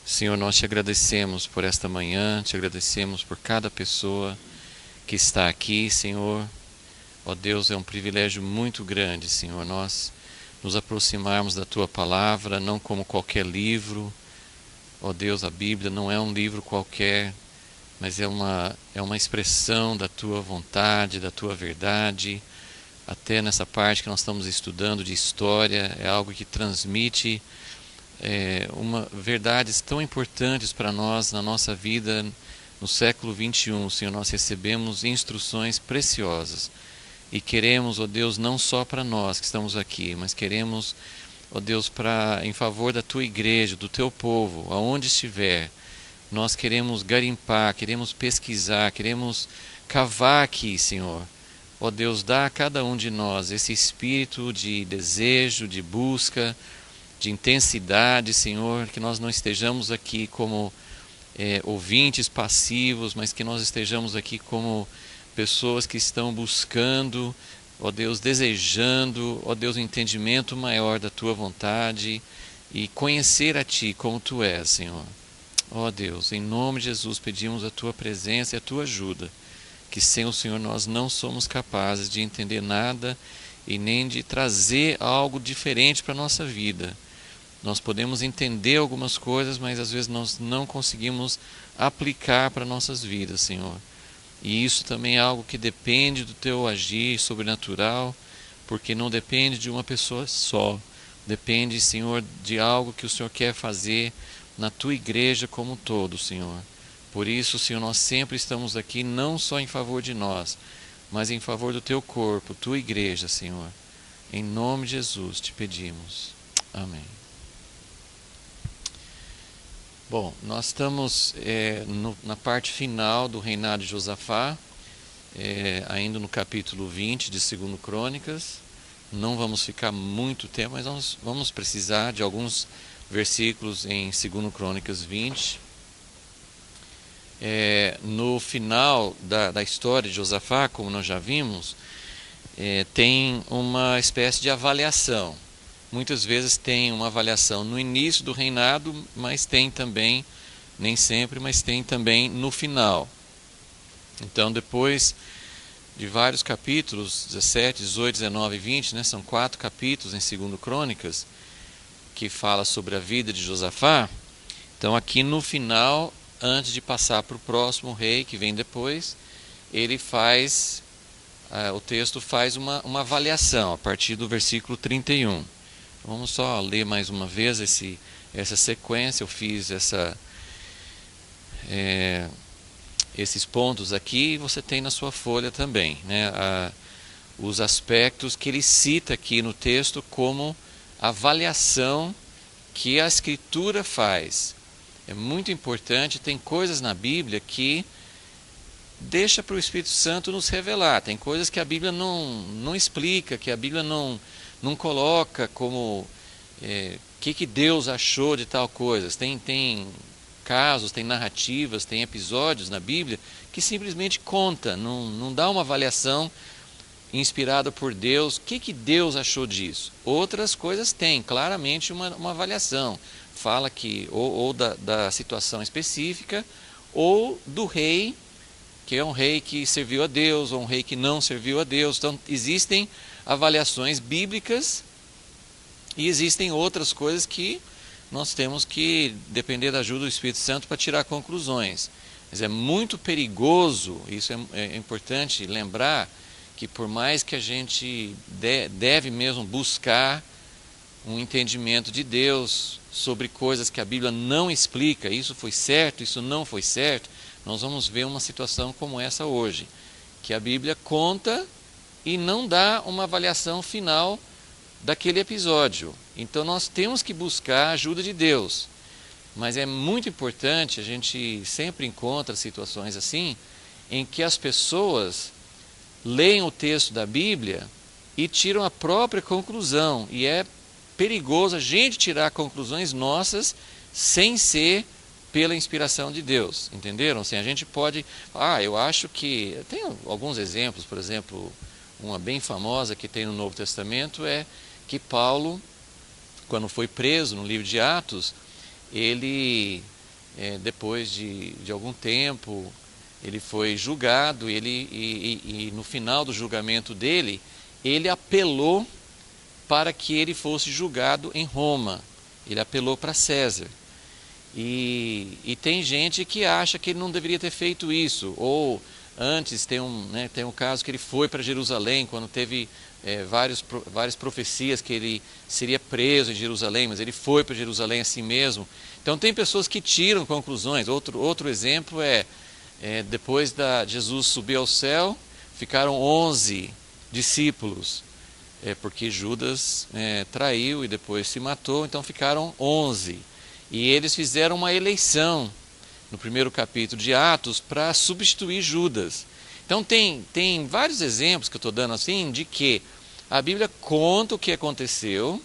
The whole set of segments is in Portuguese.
Senhor, nós te agradecemos por esta manhã, te agradecemos por cada pessoa que está aqui, Senhor. Ó Deus, é um privilégio muito grande, Senhor, nós nos aproximarmos da Tua Palavra, não como qualquer livro. Ó Deus, a Bíblia não é um livro qualquer, mas é uma expressão da Tua vontade, da Tua verdade. Até nessa parte que nós estamos estudando de história, é algo que transmite verdades tão importantes para nós na nossa vida no século XXI. Senhor, nós recebemos instruções preciosas e queremos, ó Deus, não só para nós que estamos aqui, mas queremos, ó Deus, em favor da Tua igreja, do Teu povo, aonde estiver. Nós queremos garimpar, queremos pesquisar, queremos cavar aqui, Senhor. Ó Deus, dá a cada um de nós esse espírito de desejo, de busca, de intensidade, Senhor, que nós não estejamos aqui como ouvintes passivos, mas que nós estejamos aqui como pessoas que estão buscando, ó Deus, desejando, ó Deus, um entendimento maior da Tua vontade e conhecer a Ti como Tu és, Senhor. Ó Deus, em nome de Jesus pedimos a Tua presença e a Tua ajuda, que sem o Senhor nós não somos capazes de entender nada e nem de trazer algo diferente para a nossa vida. Nós podemos entender algumas coisas, mas às vezes nós não conseguimos aplicar para nossas vidas, Senhor. E isso também é algo que depende do Teu agir sobrenatural, porque não depende de uma pessoa só. Depende, Senhor, de algo que o Senhor quer fazer na Tua igreja como um todo, Senhor. Por isso, Senhor, nós sempre estamos aqui não só em favor de nós, mas em favor do Teu corpo, Tua igreja, Senhor. Em nome de Jesus te pedimos. Amém. Bom, nós estamos na parte final do reinado de Josafá, ainda no capítulo 20 de 2 Crônicas. Não vamos ficar muito tempo, mas nós vamos precisar de alguns versículos em 2 Crônicas 20. No final da história de Josafá, como nós já vimos, tem uma espécie de avaliação. Muitas vezes tem uma avaliação no início do reinado, mas tem também, nem sempre, mas tem também no final. Então, depois de vários capítulos, 17, 18, 19 e 20, né, são 4 capítulos em 2 Crônicas, que fala sobre a vida de Josafá. Então, aqui no final, antes de passar para o próximo rei, que vem depois, ele faz, o texto faz uma avaliação, a partir do versículo 31. Vamos só ler mais uma vez essa sequência. Eu fiz esses pontos aqui e você tem na sua folha também, né, os aspectos que ele cita aqui no texto como avaliação que a Escritura faz. É muito importante, tem coisas na Bíblia que deixa para o Espírito Santo nos revelar. Tem coisas que a Bíblia não explica, que a Bíblia não coloca como que Deus achou de tal coisa. Tem casos, tem narrativas, tem episódios na Bíblia que simplesmente conta, não dá uma avaliação inspirada por Deus. O que Deus achou disso? Outras coisas têm claramente uma avaliação. Fala que ou da situação específica, ou do rei, que é um rei que serviu a Deus, ou um rei que não serviu a Deus. Então, existem avaliações bíblicas e existem outras coisas que nós temos que depender da ajuda do Espírito Santo para tirar conclusões. Mas é muito perigoso, isso é importante lembrar, que por mais que a gente deve mesmo buscar um entendimento de Deus sobre coisas que a Bíblia não explica, isso foi certo, isso não foi certo, nós vamos ver uma situação como essa hoje, que a Bíblia conta e não dá uma avaliação final daquele episódio. Então nós temos que buscar a ajuda de Deus. Mas é muito importante, a gente sempre encontra situações assim, em que as pessoas leem o texto da Bíblia e tiram a própria conclusão. E é perigoso a gente tirar conclusões nossas sem ser pela inspiração de Deus. Entenderam? Assim, a gente pode... eu acho que... Tem alguns exemplos, por exemplo, uma bem famosa que tem no Novo Testamento é que Paulo, quando foi preso no livro de Atos, ele depois de algum tempo, ele foi julgado, e no final do julgamento dele, ele apelou para que ele fosse julgado em Roma. Ele apelou para César. E tem gente que acha que ele não deveria ter feito isso. Ou antes tem um caso que ele foi para Jerusalém, quando teve várias profecias que ele seria preso em Jerusalém, mas ele foi para Jerusalém assim mesmo. Então tem pessoas que tiram conclusões. Outro exemplo depois de Jesus subir ao céu, ficaram 11 discípulos, porque Judas traiu e depois se matou, então ficaram 11. E eles fizeram uma eleição no primeiro capítulo de Atos para substituir Judas. Então tem vários exemplos que eu estou dando assim, de que a Bíblia conta o que aconteceu,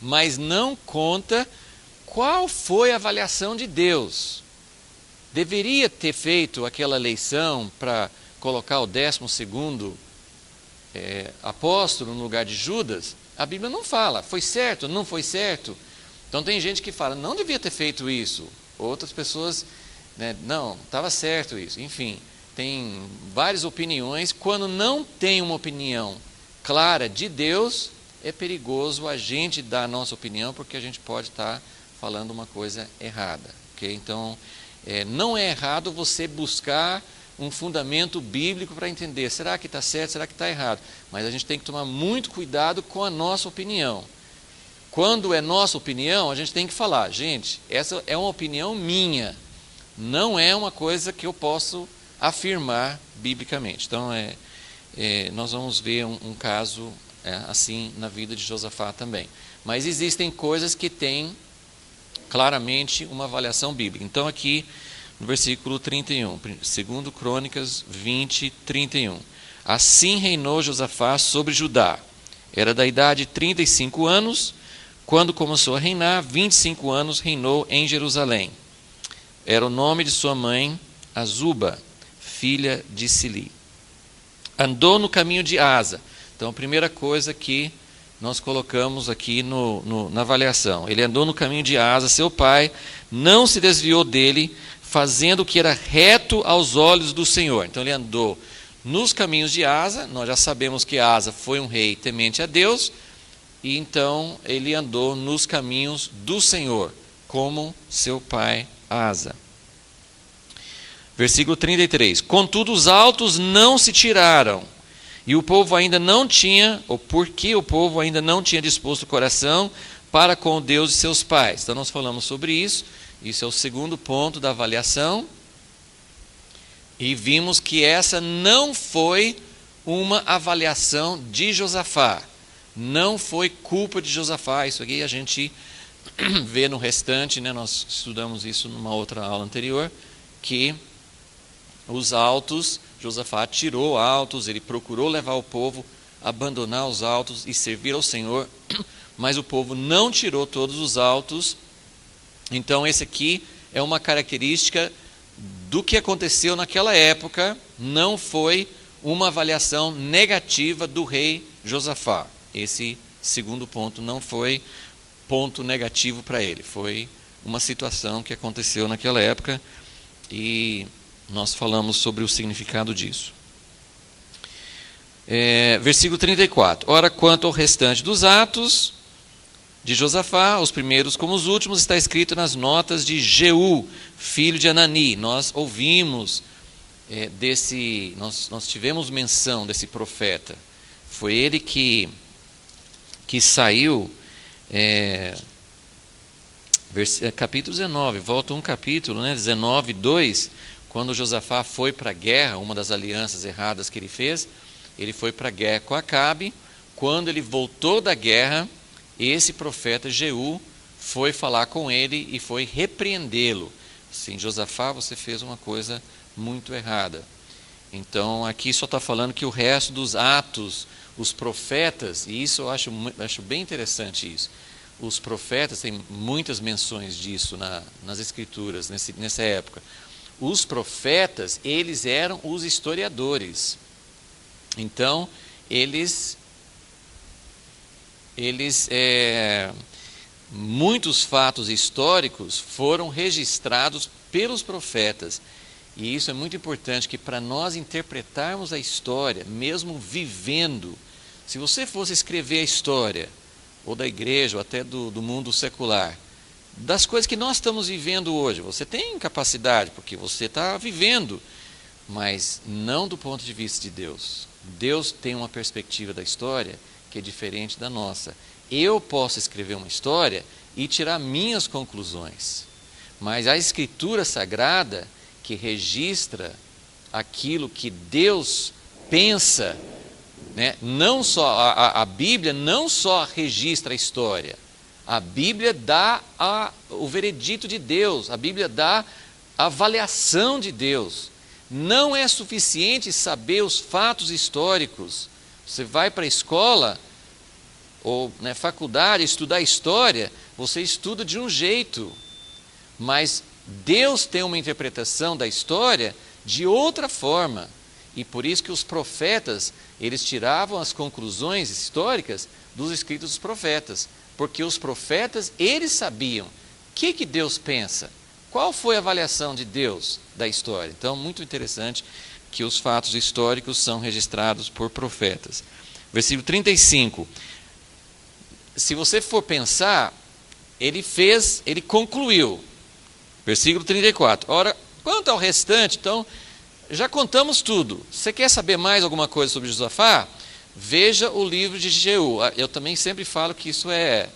mas não conta qual foi a avaliação de Deus. Deveria ter feito aquela eleição para colocar o 12º apóstolo no lugar de Judas? A Bíblia não fala, foi certo, não foi certo. Então tem gente que fala, não devia ter feito isso. Outras pessoas, não, estava certo isso. Enfim, tem várias opiniões. Quando não tem uma opinião clara de Deus, é perigoso a gente dar a nossa opinião, porque a gente pode estar falando uma coisa errada. Okay? Então, não é errado você buscar um fundamento bíblico para entender, será que está certo, será que está errado? Mas a gente tem que tomar muito cuidado com a nossa opinião. Quando é nossa opinião, a gente tem que falar, gente, essa é uma opinião minha, não é uma coisa que eu posso afirmar biblicamente. Então, nós vamos ver um caso assim na vida de Josafá também. Mas existem coisas que têm claramente uma avaliação bíblica. Então, aqui no versículo 31, 2 Crônicas 20, 31. Assim reinou Josafá sobre Judá. Era da idade de 35 anos, quando começou a reinar, 25 anos reinou em Jerusalém. Era o nome de sua mãe, Azuba, filha de Sili. Andou no caminho de Asa. Então, a primeira coisa que nós colocamos aqui na avaliação. Ele andou no caminho de Asa, seu pai, não se desviou dele, fazendo o que era reto aos olhos do Senhor. Então, ele andou nos caminhos de Asa. Nós já sabemos que Asa foi um rei temente a Deus, e então ele andou nos caminhos do Senhor, como seu pai Asa. Versículo 33. Contudo, os altos não se tiraram, e o povo ainda não tinha, ou porque o povo ainda não tinha disposto o coração para com o Deus de seus pais. Então nós falamos sobre isso. Isso é o segundo ponto da avaliação. E vimos que essa não foi uma avaliação de Josafá. Não foi culpa de Josafá. Isso aqui a gente vê no restante, nós estudamos isso numa outra aula anterior, que os altos, Josafá tirou altos, ele procurou levar o povo a abandonar os altos e servir ao Senhor, mas o povo não tirou todos os altos. Então esse aqui é uma característica do que aconteceu naquela época, não foi uma avaliação negativa do rei Josafá. Esse segundo ponto não foi ponto negativo para ele, foi uma situação que aconteceu naquela época e nós falamos sobre o significado disso. Versículo 34. Ora, quanto ao restante dos atos de Josafá, os primeiros como os últimos, está escrito nas notas de Jeú, filho de Anani. Nós ouvimos nós tivemos menção desse profeta. Foi ele que saiu, capítulo 19, volta um capítulo, 19, 2, quando Josafá foi para a guerra, uma das alianças erradas que ele fez, ele foi para a guerra com Acabe. Quando ele voltou da guerra, esse profeta Jeú foi falar com ele e foi repreendê-lo. Sim, Josafá, você fez uma coisa muito errada. Então, aqui só está falando que o resto dos atos, os profetas, e isso eu acho bem interessante isso. Os profetas, tem muitas menções disso nas escrituras, nessa época. Os profetas, eles eram os historiadores. Então, eles muitos fatos históricos foram registrados pelos profetas. E isso é muito importante, que para nós interpretarmos a história, mesmo vivendo, se você fosse escrever a história, ou da igreja, ou até do mundo secular, das coisas que nós estamos vivendo hoje, você tem capacidade, porque você está vivendo, mas não do ponto de vista de Deus. Deus tem uma perspectiva da história que é diferente da nossa. Eu posso escrever uma história e tirar minhas conclusões, mas a Escritura Sagrada, que registra aquilo que Deus pensa, né? Não só a Bíblia não só registra a história, a Bíblia dá o veredito de Deus, a Bíblia dá a avaliação de Deus. Não é suficiente saber os fatos históricos. Você vai para a escola ou na faculdade estudar história, você estuda de um jeito, mas Deus tem uma interpretação da história de outra forma. E por isso que os profetas, eles tiravam as conclusões históricas dos escritos dos profetas, porque os profetas, eles sabiam o que Deus pensa, qual foi a avaliação de Deus da história. Então, muito interessante que os fatos históricos são registrados por profetas. Versículo 35. Se você for pensar, ele concluiu. Versículo 34. Ora, quanto ao restante, então, já contamos tudo. Você quer saber mais alguma coisa sobre Josafá? Veja o livro de Jeú. Eu também sempre falo que isso é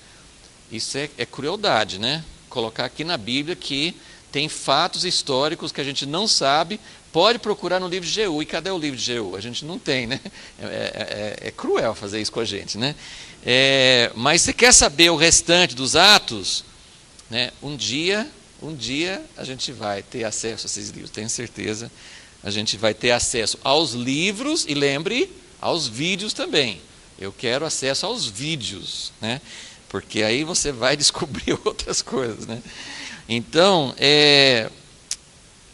crueldade, né? Colocar aqui na Bíblia que tem fatos históricos que a gente não sabe, pode procurar no livro de Jeú. E cadê o livro de Jeú? A gente não tem, né? É cruel fazer isso com a gente, né? Mas você quer saber o restante dos Atos? Né? Um dia a gente vai ter acesso a esses livros, tenho certeza. A gente vai ter acesso aos livros e, lembre, aos vídeos também. Eu quero acesso aos vídeos, né? Porque aí você vai descobrir outras coisas, né? Então,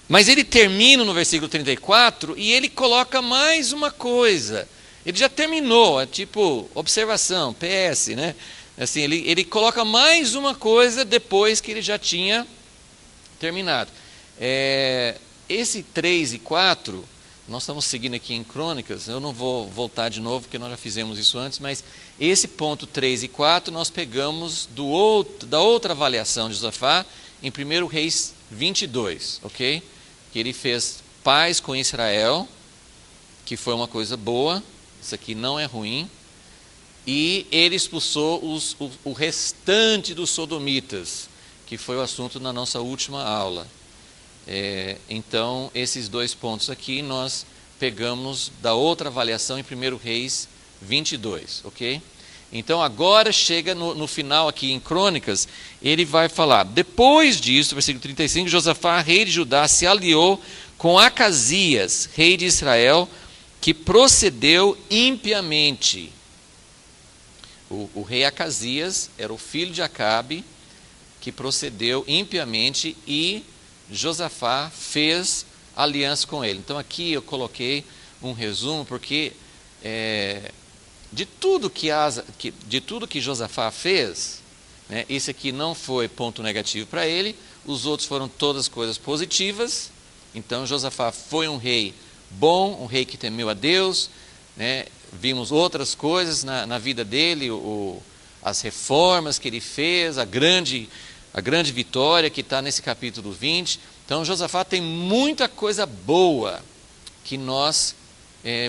mas ele termina no versículo 34 e ele coloca mais uma coisa. Ele já terminou, é tipo observação, PS, né? Assim, ele coloca mais uma coisa depois que ele já tinha terminado. Esse 3 e 4, nós estamos seguindo aqui em Crônicas, eu não vou voltar de novo, porque nós já fizemos isso antes, mas esse ponto 3 e 4 nós pegamos da outra avaliação de Josafá, em 1 Reis 22, ok? Que ele fez paz com Israel, que foi uma coisa boa, isso aqui não é ruim, e ele expulsou o restante dos sodomitas, que foi o assunto na nossa última aula. Então, esses dois pontos aqui nós pegamos da outra avaliação em 1 Reis 22, ok? Então, agora chega no final aqui em Crônicas, ele vai falar, depois disso, versículo 35, Josafá, rei de Judá, se aliou com Acasias, rei de Israel, que procedeu impiamente. O rei Acasias era o filho de Acabe, que procedeu impiamente, e Josafá fez aliança com ele. Então aqui eu coloquei um resumo, porque de tudo que Josafá fez, né, esse aqui não foi ponto negativo para ele, os outros foram todas coisas positivas. Então Josafá foi um rei bom, um rei que temeu a Deus, né? Vimos outras coisas na vida dele, as reformas que ele fez, a grande vitória que está nesse capítulo 20. Então Josafá tem muita coisa boa que nós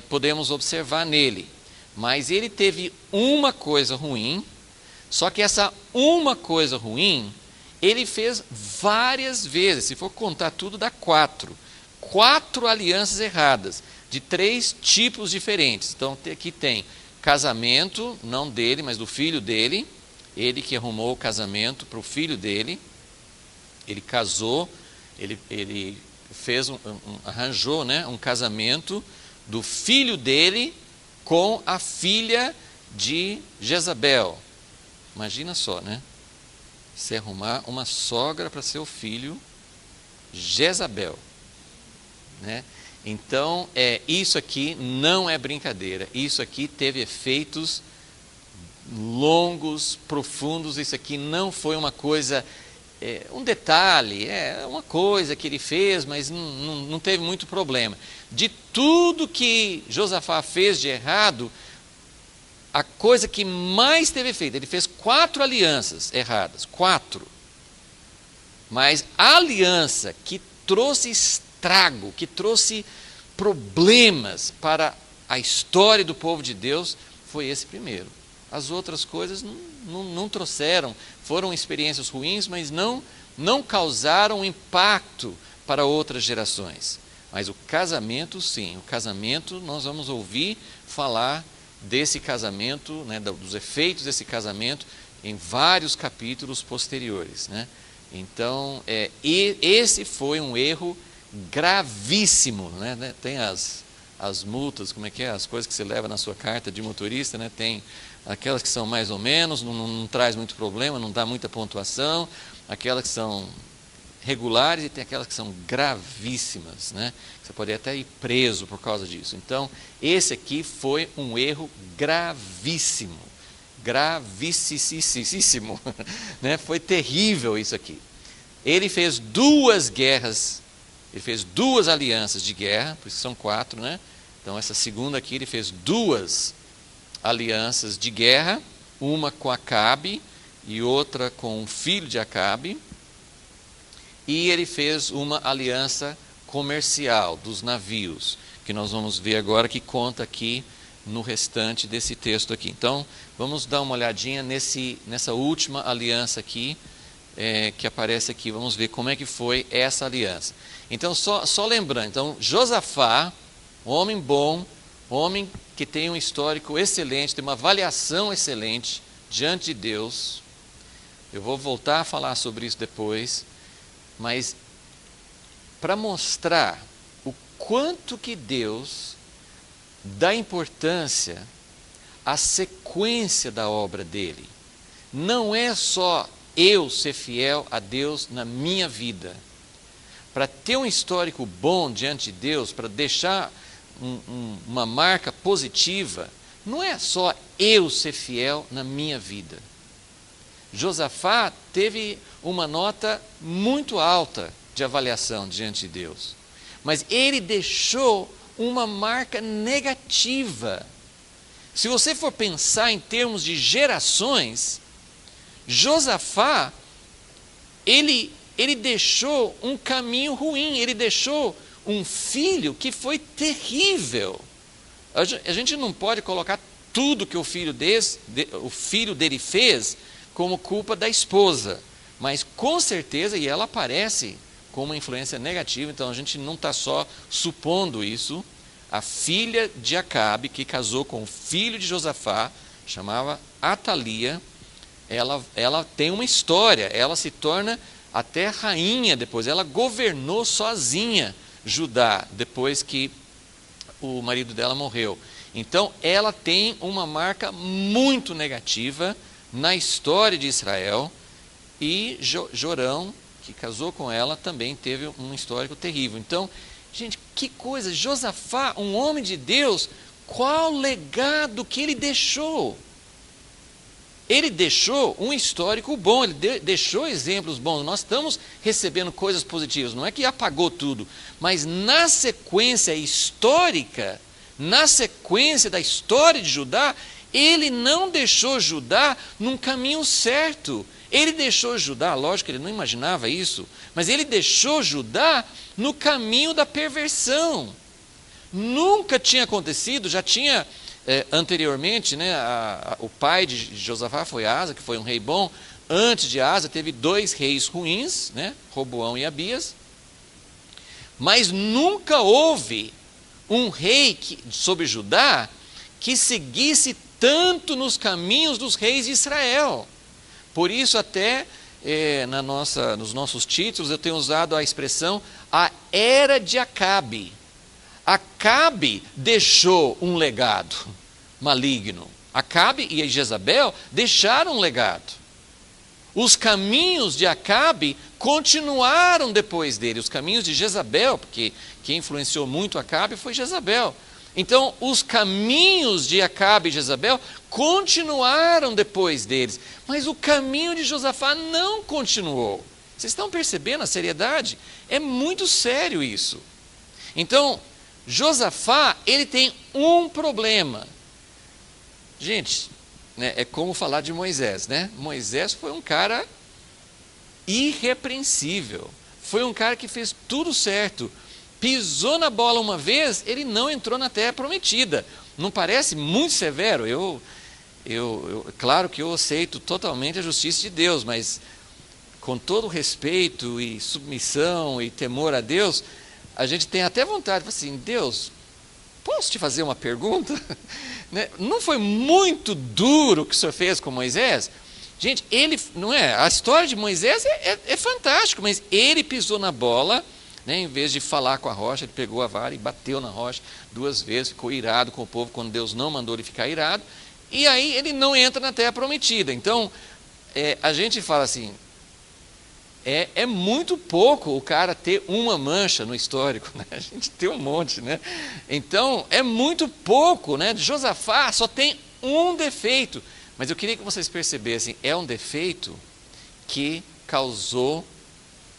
podemos observar nele, mas ele teve uma coisa ruim, só que essa uma coisa ruim ele fez várias vezes. Se for contar tudo, dá 4 alianças erradas, de 3 tipos diferentes. Então aqui tem casamento, não dele, mas do filho dele, ele que arrumou o casamento para o filho dele, ele casou, ele fez arranjou, né, um casamento do filho dele com a filha de Jezabel. Imagina só, né? Você arrumar uma sogra para seu filho, Jezabel, né? Então, isso aqui não é brincadeira. Isso aqui teve efeitos longos, profundos. Isso aqui não foi uma coisa, um detalhe, uma coisa que ele fez, mas não teve muito problema. De tudo que Josafá fez de errado, a coisa que mais teve feito, ele fez 4 alianças erradas, 4. Mas a aliança que trouxe estrago, que trouxe problemas para a história do povo de Deus, foi esse primeiro. As outras coisas não trouxeram, foram experiências ruins, mas não causaram impacto para outras gerações. Mas o casamento, sim, o casamento, nós vamos ouvir falar desse casamento, né, dos efeitos desse casamento, em vários capítulos posteriores, né? Então, esse foi um erro gravíssimo, né? Tem as multas, como é que é? As coisas que você leva na sua carta de motorista, né? Tem aquelas que são mais ou menos, não traz muito problema, não dá muita pontuação, aquelas que são regulares e tem aquelas que são gravíssimas, né? Você pode até ir preso por causa disso. Então, esse aqui foi um erro gravíssimo, gravíssimo, né? Foi terrível isso aqui. Ele fez 2 guerras, ele fez 2 alianças de guerra, por isso são 4, né? Então, essa segunda aqui, ele fez 2 alianças de guerra, uma com Acabe e outra com o filho de Acabe. E ele fez uma aliança comercial dos navios, que nós vamos ver agora, que conta aqui no restante desse texto aqui. Então, vamos dar uma olhadinha nessa última aliança aqui, que aparece aqui. Vamos ver como é que foi essa aliança. Então, só lembrando, então, Josafá, homem bom, homem que tem um histórico excelente, tem uma avaliação excelente diante de Deus. Eu vou voltar a falar sobre isso depois, mas para mostrar o quanto que Deus dá importância à sequência da obra dele. Não é só eu ser fiel a Deus na minha vida. Para ter um histórico bom diante de Deus, para deixar uma marca positiva, não é só eu ser fiel na minha vida. Josafá teve uma nota muito alta de avaliação diante de Deus, mas ele deixou uma marca negativa. Se você for pensar em termos de gerações, Josafá, ele deixou um caminho ruim, ele deixou um filho que foi terrível. A gente não pode colocar tudo que o filho dele fez como culpa da esposa, mas com certeza, e ela aparece como uma influência negativa, então a gente não está só supondo isso. A filha de Acabe, que casou com o filho de Josafá, chamava Atalia, ela tem uma história, ela se torna até rainha depois, ela governou sozinha Judá, depois que o marido dela morreu. Então, ela tem uma marca muito negativa na história de Israel, e Jorão, que casou com ela, também teve um histórico terrível. Então, gente, que coisa, Josafá, um homem de Deus, qual legado que ele deixou? Ele deixou um histórico bom, ele deixou exemplos bons. Nós estamos recebendo coisas positivas, não é que apagou tudo, mas na sequência histórica, na sequência da história de Judá, ele não deixou Judá num caminho certo. Ele deixou Judá, lógico que ele não imaginava isso, mas ele deixou Judá no caminho da perversão. Nunca tinha acontecido, já tinha anteriormente, né, o pai de Josafá foi Asa, que foi um rei bom. Antes de Asa teve 2 reis ruins, né, Roboão e Abias, mas nunca houve um rei sobre Judá que seguisse tanto nos caminhos dos reis de Israel. Por isso até nos nossos títulos eu tenho usado a expressão a era de Acabe. Acabe deixou um legado maligno. Acabe e Jezabel deixaram um legado. Os caminhos de Acabe continuaram depois dele. Os caminhos de Jezabel, porque quem influenciou muito Acabe foi Jezabel. Então, os caminhos de Acabe e Jezabel continuaram depois deles, mas o caminho de Josafá não continuou. Vocês estão percebendo a seriedade? É muito sério isso. Então, Josafá, ele tem um problema. Gente, né, é como falar de Moisés, né? Moisés foi um cara irrepreensível. Foi um cara que fez tudo certo. Pisou na bola uma vez, ele não entrou na terra prometida. Não parece muito severo? Claro que eu aceito totalmente a justiça de Deus, mas com todo respeito e submissão e temor a Deus, a gente tem até vontade de falar assim, Deus, posso te fazer uma pergunta? Não foi muito duro o que o Senhor fez com Moisés? Gente, ele, não é? A história de Moisés é fantástica, mas ele pisou na bola, né, em vez de falar com a rocha, ele pegou a vara e bateu na rocha 2 vezes, ficou irado com o povo quando Deus não mandou ele ficar irado, e aí ele não entra na terra prometida. Então, a gente fala assim, é muito pouco o cara ter uma mancha no histórico, né? A gente tem um monte, né? Então, é muito pouco, né? Josafá só tem um defeito, mas eu queria que vocês percebessem, é um defeito que causou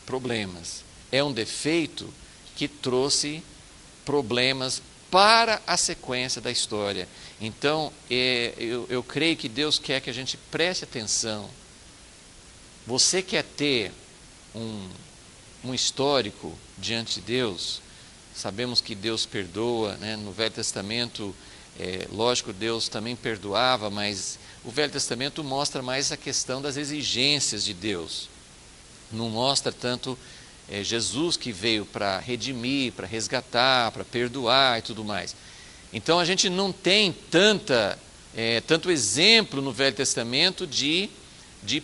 problemas. É um defeito que trouxe problemas para a sequência da história. Então, eu creio que Deus quer que a gente preste atenção. Você quer ter um histórico diante de Deus? Sabemos que Deus perdoa, né? No Velho Testamento, lógico, Deus também perdoava, mas o Velho Testamento mostra mais a questão das exigências de Deus. Não mostra tanto Jesus que veio para redimir, para resgatar, para perdoar e tudo mais. Então a gente não tem tanto exemplo no Velho Testamento de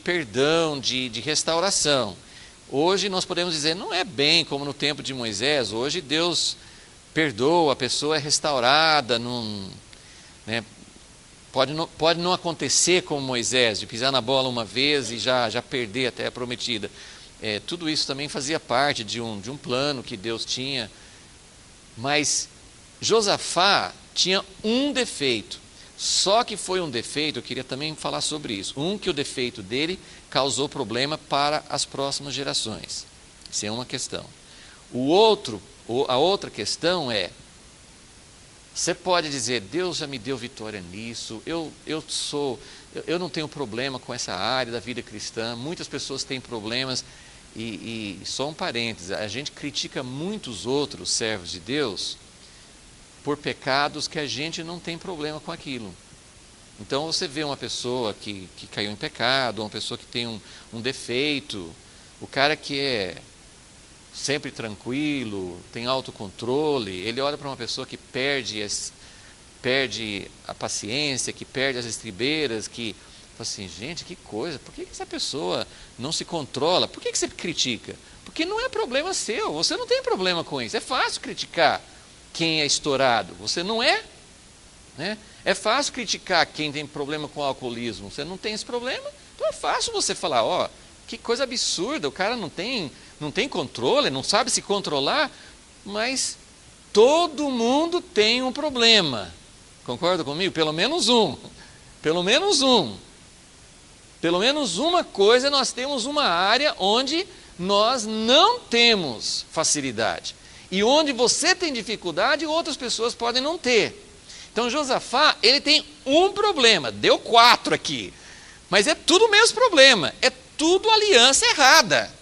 perdão, de restauração. Hoje nós podemos dizer, não é bem como no tempo de Moisés. Hoje Deus perdoa, a pessoa é restaurada, né? Pode não acontecer como Moisés, de pisar na bola uma vez e já perder até a prometida. Tudo isso também fazia parte de um plano que Deus tinha, mas Josafá tinha um defeito, só que foi um defeito, eu queria também falar sobre isso, que o defeito dele causou problema para as próximas gerações. Isso é uma questão. A outra questão você pode dizer, Deus já me deu vitória nisso, eu não tenho problema com essa área da vida cristã, muitas pessoas têm problemas, e só um parênteses, a gente critica muitos outros servos de Deus por pecados que a gente não tem problema com aquilo. Então você vê uma pessoa que caiu em pecado, uma pessoa que tem um defeito, o cara que é sempre tranquilo, tem autocontrole, ele olha para uma pessoa que perde a paciência, que perde as estribeiras, que fala assim, gente, que coisa, por que essa pessoa não se controla? Por que você critica? Porque não é problema seu, você não tem problema com isso. É fácil criticar quem é estourado, você não é, né? É fácil criticar quem tem problema com o alcoolismo, você não tem esse problema, então é fácil você falar, que coisa absurda, o cara não tem controle, não sabe se controlar, mas todo mundo tem um problema, concorda comigo? Pelo menos um. Pelo menos uma coisa, nós temos uma área onde nós não temos facilidade. E onde você tem dificuldade, outras pessoas podem não ter. Então Josafá, ele tem um problema, deu 4 aqui. Mas é tudo o mesmo problema, é tudo aliança errada.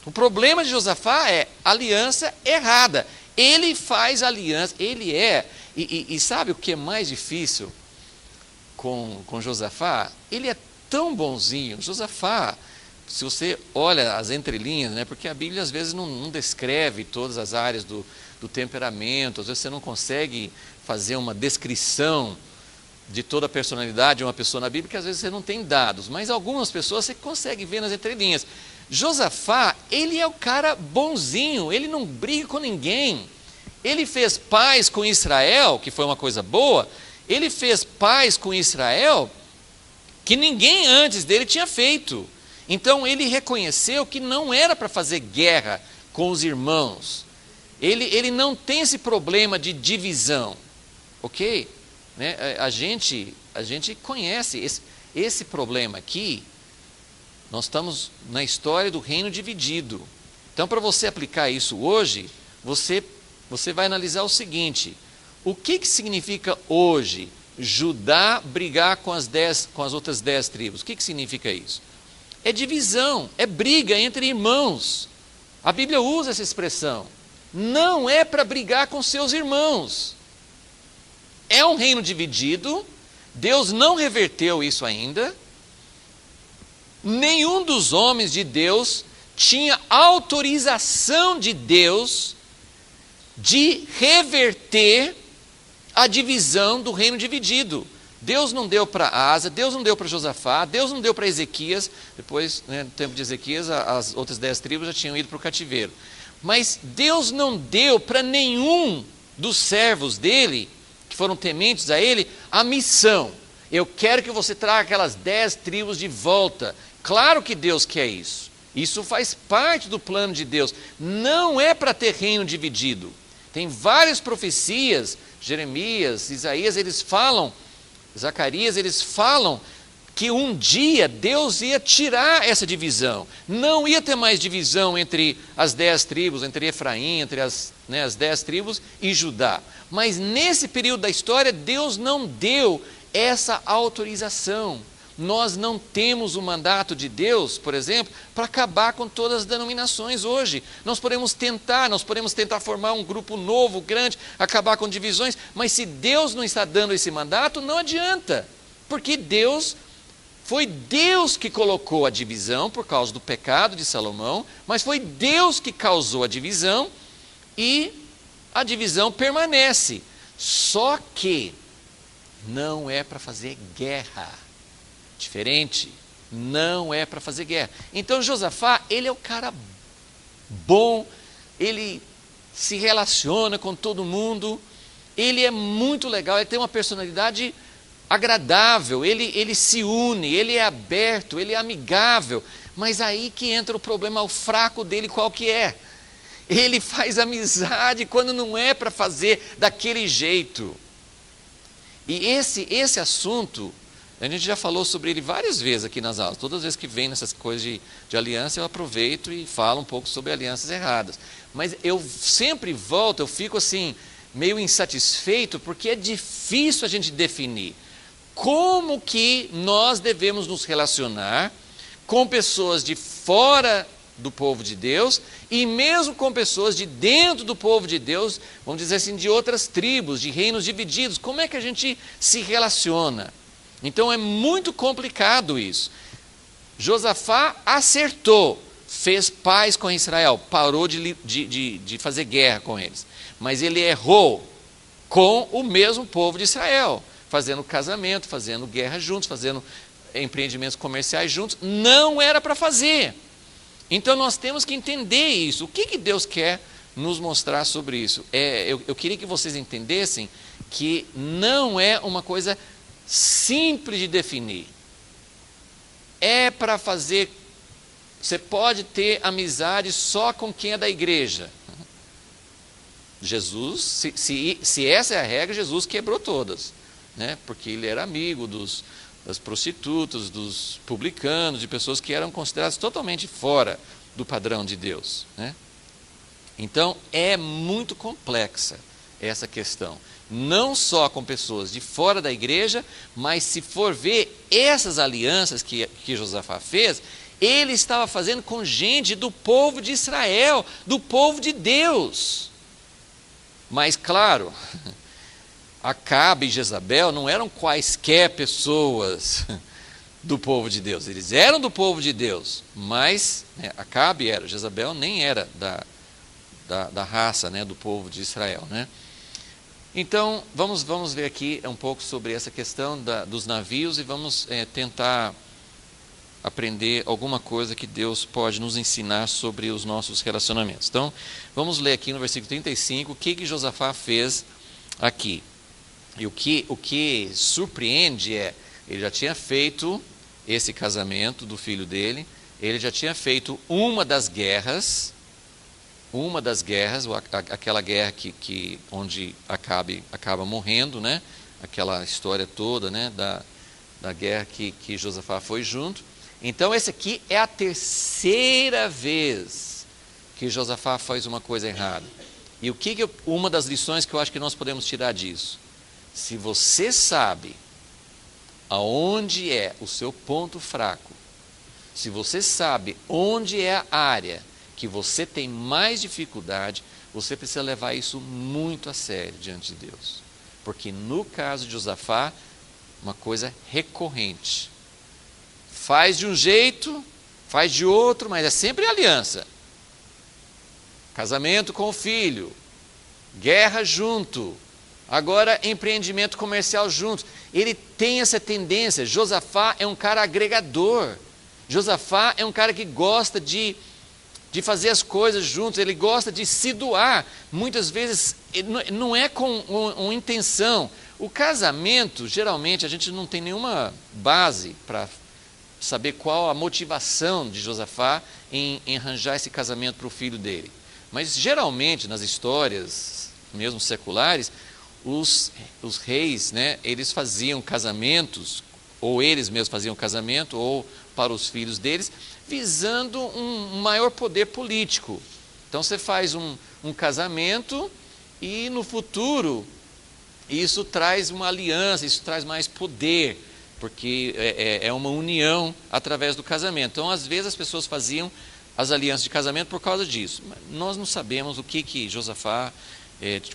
O problema de Josafá é aliança errada. Ele faz aliança, e sabe o que é mais difícil com Josafá? Ele é tão bonzinho. Josafá, se você olha as entrelinhas, né, porque a Bíblia às vezes não descreve todas as áreas do temperamento, às vezes você não consegue fazer uma descrição de toda a personalidade de uma pessoa na Bíblia, porque às vezes você não tem dados, mas algumas pessoas você consegue ver nas entrelinhas. Josafá, ele é o cara bonzinho, ele não briga com ninguém, ele fez paz com Israel, que foi uma coisa boa, ele fez paz com Israel, que ninguém antes dele tinha feito. Então ele reconheceu que não era para fazer guerra com os irmãos, Ele não tem esse problema de divisão, ok? Né? A gente conhece esse problema aqui. Nós estamos na história do reino dividido. Então, para você aplicar isso hoje, você vai analisar o seguinte: o que significa hoje Judá brigar com as outras 10 tribos? O que significa isso? É divisão, é briga entre irmãos. A Bíblia usa essa expressão. Não é para brigar com seus irmãos. É um reino dividido, Deus não reverteu isso ainda. Nenhum dos homens de Deus tinha autorização de Deus de reverter a divisão do reino dividido. Deus não deu para Asa, Deus não deu para Josafá, Deus não deu para Ezequias. Depois, no tempo de Ezequias, as outras 10 tribos já tinham ido para o cativeiro. Mas Deus não deu para nenhum dos servos dele, que foram tementes a ele, a missão: eu quero que você traga aquelas 10 tribos de volta. Claro que Deus quer isso. Isso faz parte do plano de Deus. Não é para ter reino dividido. Tem várias profecias, Jeremias, Isaías, eles falam, Zacarias, eles falam que um dia Deus ia tirar essa divisão. Não ia ter mais divisão entre as 10 tribos, entre Efraim, entre as 10 tribos e Judá. Mas nesse período da história, Deus não deu essa autorização. Nós não temos o mandato de Deus, por exemplo, para acabar com todas as denominações hoje. Nós podemos tentar formar um grupo novo, grande, acabar com divisões, mas se Deus não está dando esse mandato, não adianta, porque foi Deus que colocou a divisão por causa do pecado de Salomão, mas foi Deus que causou a divisão e a divisão permanece. Só que não é para fazer guerra. Diferente, não é para fazer guerra. Então Josafá, ele é o cara bom, ele se relaciona com todo mundo, ele é muito legal, ele tem uma personalidade agradável, ele se une, ele é aberto, ele é amigável. Mas aí que entra o problema, o fraco dele qual que é? Ele faz amizade quando não é para fazer daquele jeito. E esse assunto, a gente já falou sobre ele várias vezes aqui nas aulas. Todas as vezes que vem nessas coisas de aliança, eu aproveito e falo um pouco sobre alianças erradas. Mas eu sempre volto, eu fico assim, meio insatisfeito, porque é difícil a gente definir como que nós devemos nos relacionar com pessoas de fora do povo de Deus e mesmo com pessoas de dentro do povo de Deus, vamos dizer assim, de outras tribos, de reinos divididos. Como é que a gente se relaciona? Então é muito complicado isso. Josafá acertou, fez paz com Israel, parou de fazer guerra com eles. Mas ele errou com o mesmo povo de Israel, fazendo casamento, fazendo guerra juntos, fazendo empreendimentos comerciais juntos. Não era para fazer. Então nós temos que entender isso. O que Deus quer nos mostrar sobre isso? Eu queria que vocês entendessem que não é uma coisa simples de definir. É para fazer. Você pode ter amizade só com quem é da igreja. Jesus, se essa é a regra, Jesus quebrou todas, né? Porque ele era amigo das prostitutas, dos publicanos, de pessoas que eram consideradas totalmente fora do padrão de Deus, né? Então é muito complexa essa questão. Não só com pessoas de fora da igreja, mas se for ver essas alianças que Josafá fez, ele estava fazendo com gente do povo de Israel, do povo de Deus. Mas claro, Acabe e Jezabel não eram quaisquer pessoas do povo de Deus. Eles eram do povo de Deus, mas Acabe era, Jezabel nem era da raça, né, do povo de Israel, né? Então, vamos ver aqui um pouco sobre essa questão dos navios e vamos tentar aprender alguma coisa que Deus pode nos ensinar sobre os nossos relacionamentos. Então, vamos ler aqui no versículo 35 o que Josafá fez aqui. E o que surpreende ele já tinha feito esse casamento do filho dele, ele já tinha feito uma das guerras uma das guerras, aquela guerra onde acaba morrendo, né? Aquela história toda, né? Da guerra que Josafá foi junto. Então, essa aqui é a terceira vez que Josafá faz uma coisa errada. E uma das lições que eu acho que nós podemos tirar disso? Se você sabe aonde é o seu ponto fraco, se você sabe onde é a área que você tem mais dificuldade, você precisa levar isso muito a sério diante de Deus. Porque no caso de Josafá, uma coisa recorrente. Faz de um jeito, faz de outro, mas é sempre aliança. Casamento com o filho, guerra junto, agora empreendimento comercial junto. Ele tem essa tendência. Josafá é um cara agregador. Josafá é um cara que gosta de fazer as coisas juntos, ele gosta de se doar. Muitas vezes não é com uma intenção. O casamento, geralmente, a gente não tem nenhuma base para saber qual a motivação de Josafá em arranjar esse casamento para o filho dele. Mas, geralmente, nas histórias, mesmo seculares, os reis, né, eles faziam casamentos, ou eles mesmos faziam casamento, ou para os filhos deles, visando um maior poder político. Então, você faz um casamento e, no futuro, isso traz uma aliança, isso traz mais poder, porque é uma união através do casamento. Então, às vezes, as pessoas faziam as alianças de casamento por causa disso. Mas nós não sabemos o que Josafá,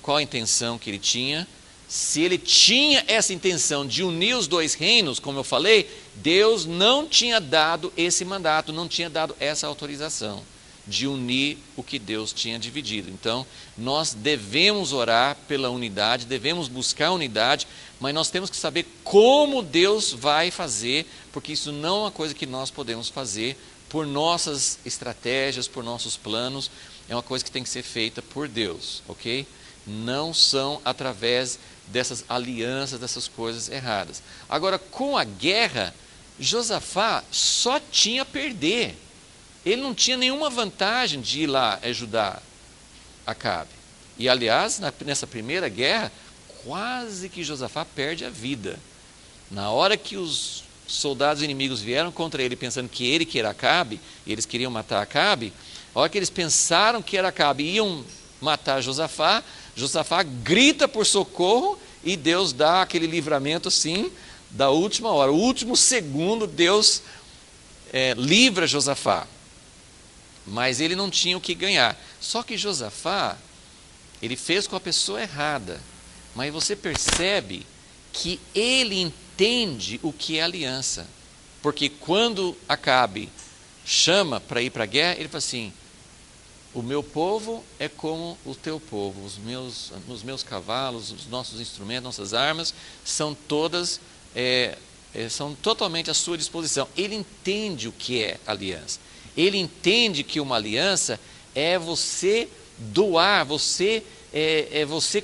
qual a intenção que ele tinha. Se ele tinha essa intenção de unir os dois reinos, como eu falei, Deus não tinha dado esse mandato, não tinha dado essa autorização de unir o que Deus tinha dividido. Então, nós devemos orar pela unidade, devemos buscar a unidade, mas nós temos que saber como Deus vai fazer, porque isso não é uma coisa que nós podemos fazer por nossas estratégias, por nossos planos, é uma coisa que tem que ser feita por Deus, ok? Não são através dessas alianças, dessas coisas erradas. Agora, com a guerra, Josafá só tinha a perder. Ele não tinha nenhuma vantagem de ir lá ajudar Acabe. E, aliás, nessa primeira guerra, quase que Josafá perde a vida. Na hora que os soldados inimigos vieram contra ele, pensando que ele que era Acabe, e eles queriam matar Acabe, a hora que eles pensaram que era Acabe e iam matar Josafá, Josafá grita por socorro e Deus dá aquele livramento assim, da última hora. O último segundo, Deus livra Josafá. Mas ele não tinha o que ganhar. Só que Josafá, ele fez com a pessoa errada. Mas você percebe que ele entende o que é aliança. Porque quando Acabe chama para ir para a guerra, ele fala assim: o meu povo é como o teu povo, os meus cavalos, os nossos instrumentos, nossas armas, são totalmente à sua disposição. Ele entende o que é aliança. Ele entende que uma aliança é você doar, você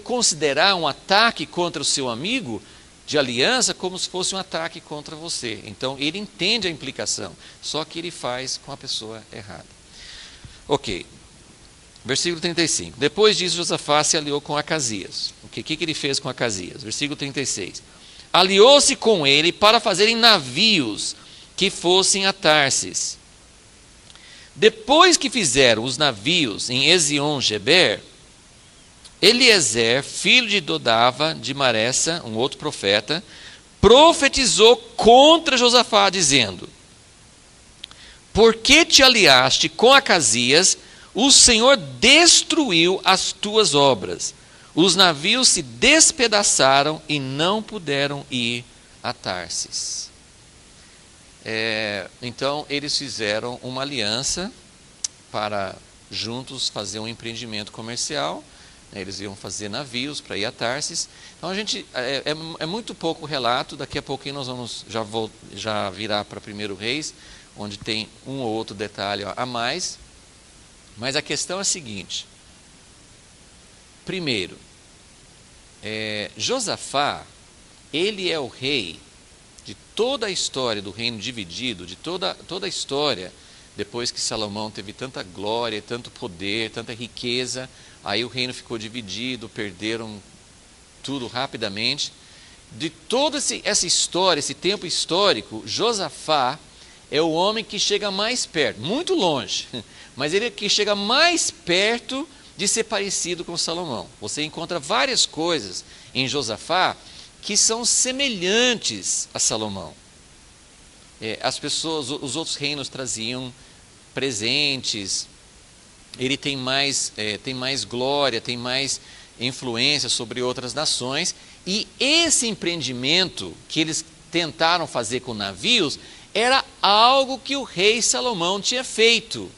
considerar um ataque contra o seu amigo de aliança como se fosse um ataque contra você. Então, ele entende a implicação, só que ele faz com a pessoa errada. Ok. Versículo 35. Depois disso, Josafá se aliou com Acasias. O que ele fez com Acasias? Versículo 36. Aliou-se com ele para fazerem navios que fossem a Tarsis. Depois que fizeram os navios em Ezion-Geber, Eliezer, filho de Dodava de Maressa, um outro profeta, profetizou contra Josafá, dizendo: por que te aliaste com Acasias? O Senhor destruiu as tuas obras. Os navios se despedaçaram e não puderam ir a Tarsis. Então, eles fizeram uma aliança para juntos fazer um empreendimento comercial. Eles iam fazer navios para ir a Tarsis. Então, é muito pouco relato. Daqui a pouquinho nós vamos já virar para 1 Reis, onde tem um ou outro detalhe a mais. Mas a questão é a seguinte. Primeiro, Josafá, ele é o rei de toda a história do reino dividido, de toda a história depois que Salomão teve tanta glória, tanto poder, tanta riqueza, aí o reino ficou dividido, perderam tudo rapidamente. De toda essa história, esse tempo histórico, Josafá é o homem que chega mais perto, muito longe, mas ele é que chega mais perto de ser parecido com Salomão. Você encontra várias coisas em Josafá que são semelhantes a Salomão. As pessoas, os outros reinos traziam presentes, ele tem mais glória, tem mais influência sobre outras nações, e esse empreendimento que eles tentaram fazer com navios era algo que o rei Salomão tinha feito.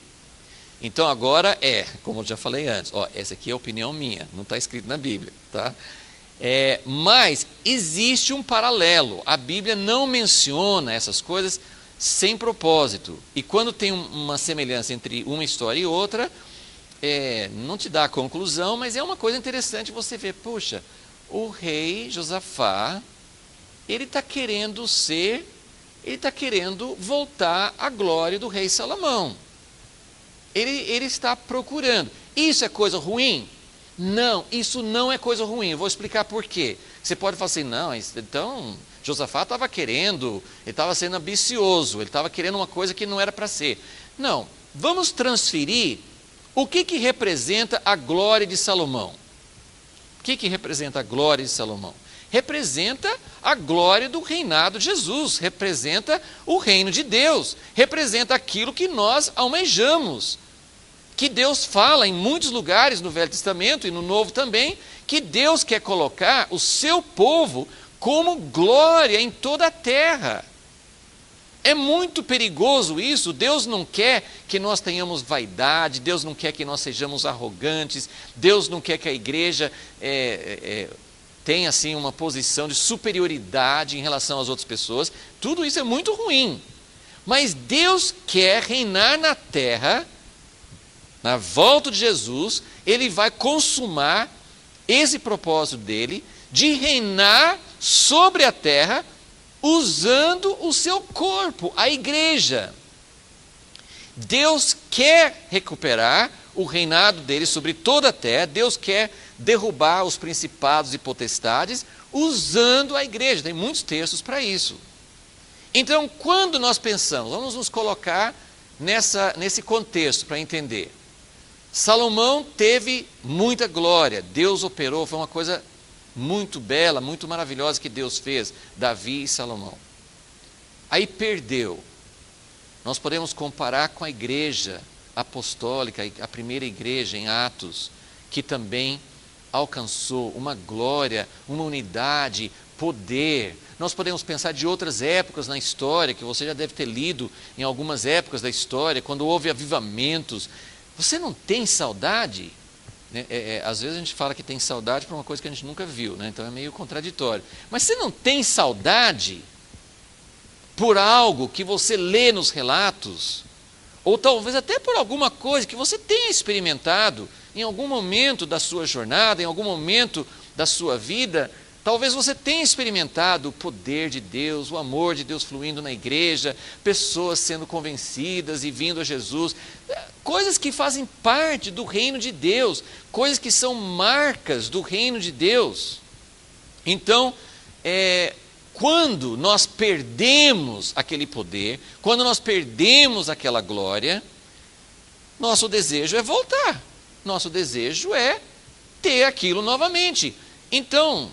Então agora como eu já falei antes, essa aqui é a opinião minha, não está escrito na Bíblia, tá? Mas existe um paralelo, a Bíblia não menciona essas coisas sem propósito, e quando tem uma semelhança entre uma história e outra, não te dá a conclusão, mas é uma coisa interessante você ver, puxa, o rei Josafá, ele está querendo voltar à glória do rei Salomão. Ele está procurando. Isso é coisa ruim? Não, isso não é coisa ruim. Eu vou explicar por quê. Você pode falar assim, não, então Josafá estava querendo, ele estava sendo ambicioso, ele estava querendo uma coisa que não era para ser. Não, vamos transferir o que representa a glória de Salomão. O que representa a glória de Salomão? Representa a glória do reinado de Jesus, representa o reino de Deus, representa aquilo que nós almejamos, que Deus fala em muitos lugares no Velho Testamento e no Novo também, que Deus quer colocar o seu povo como glória em toda a terra. É muito perigoso isso. Deus não quer que nós tenhamos vaidade, Deus não quer que nós sejamos arrogantes, Deus não quer que a igreja tenha assim uma posição de superioridade em relação às outras pessoas. Tudo isso é muito ruim. Mas Deus quer reinar na terra, na volta de Jesus, Ele vai consumar esse propósito dele de reinar sobre a terra, usando o seu corpo, a igreja. Deus quer recuperar o reinado dele sobre toda a terra, Deus quer derrubar os principados e potestades, usando a igreja. Tem muitos textos para isso. Então, quando nós pensamos, vamos nos colocar nesse contexto para entender. Salomão teve muita glória, Deus operou, foi uma coisa muito bela, muito maravilhosa que Deus fez, Davi e Salomão. Aí perdeu. Nós podemos comparar com a igreja apostólica, a primeira igreja em Atos, que também alcançou uma glória, uma unidade, poder. Nós podemos pensar de outras épocas na história, que você já deve ter lido em algumas épocas da história, quando houve avivamentos. Você não tem saudade? Às vezes a gente fala que tem saudade por uma coisa que a gente nunca viu, né? Então é meio contraditório. Mas você não tem saudade por algo que você lê nos relatos? Ou talvez até por alguma coisa que você tenha experimentado em algum momento da sua jornada, em algum momento da sua vida? Talvez você tenha experimentado o poder de Deus, o amor de Deus fluindo na igreja, pessoas sendo convencidas e vindo a Jesus, coisas que fazem parte do reino de Deus, coisas que são marcas do reino de Deus. Então, quando nós perdemos aquele poder, quando nós perdemos aquela glória, nosso desejo é voltar, nosso desejo é ter aquilo novamente. Então,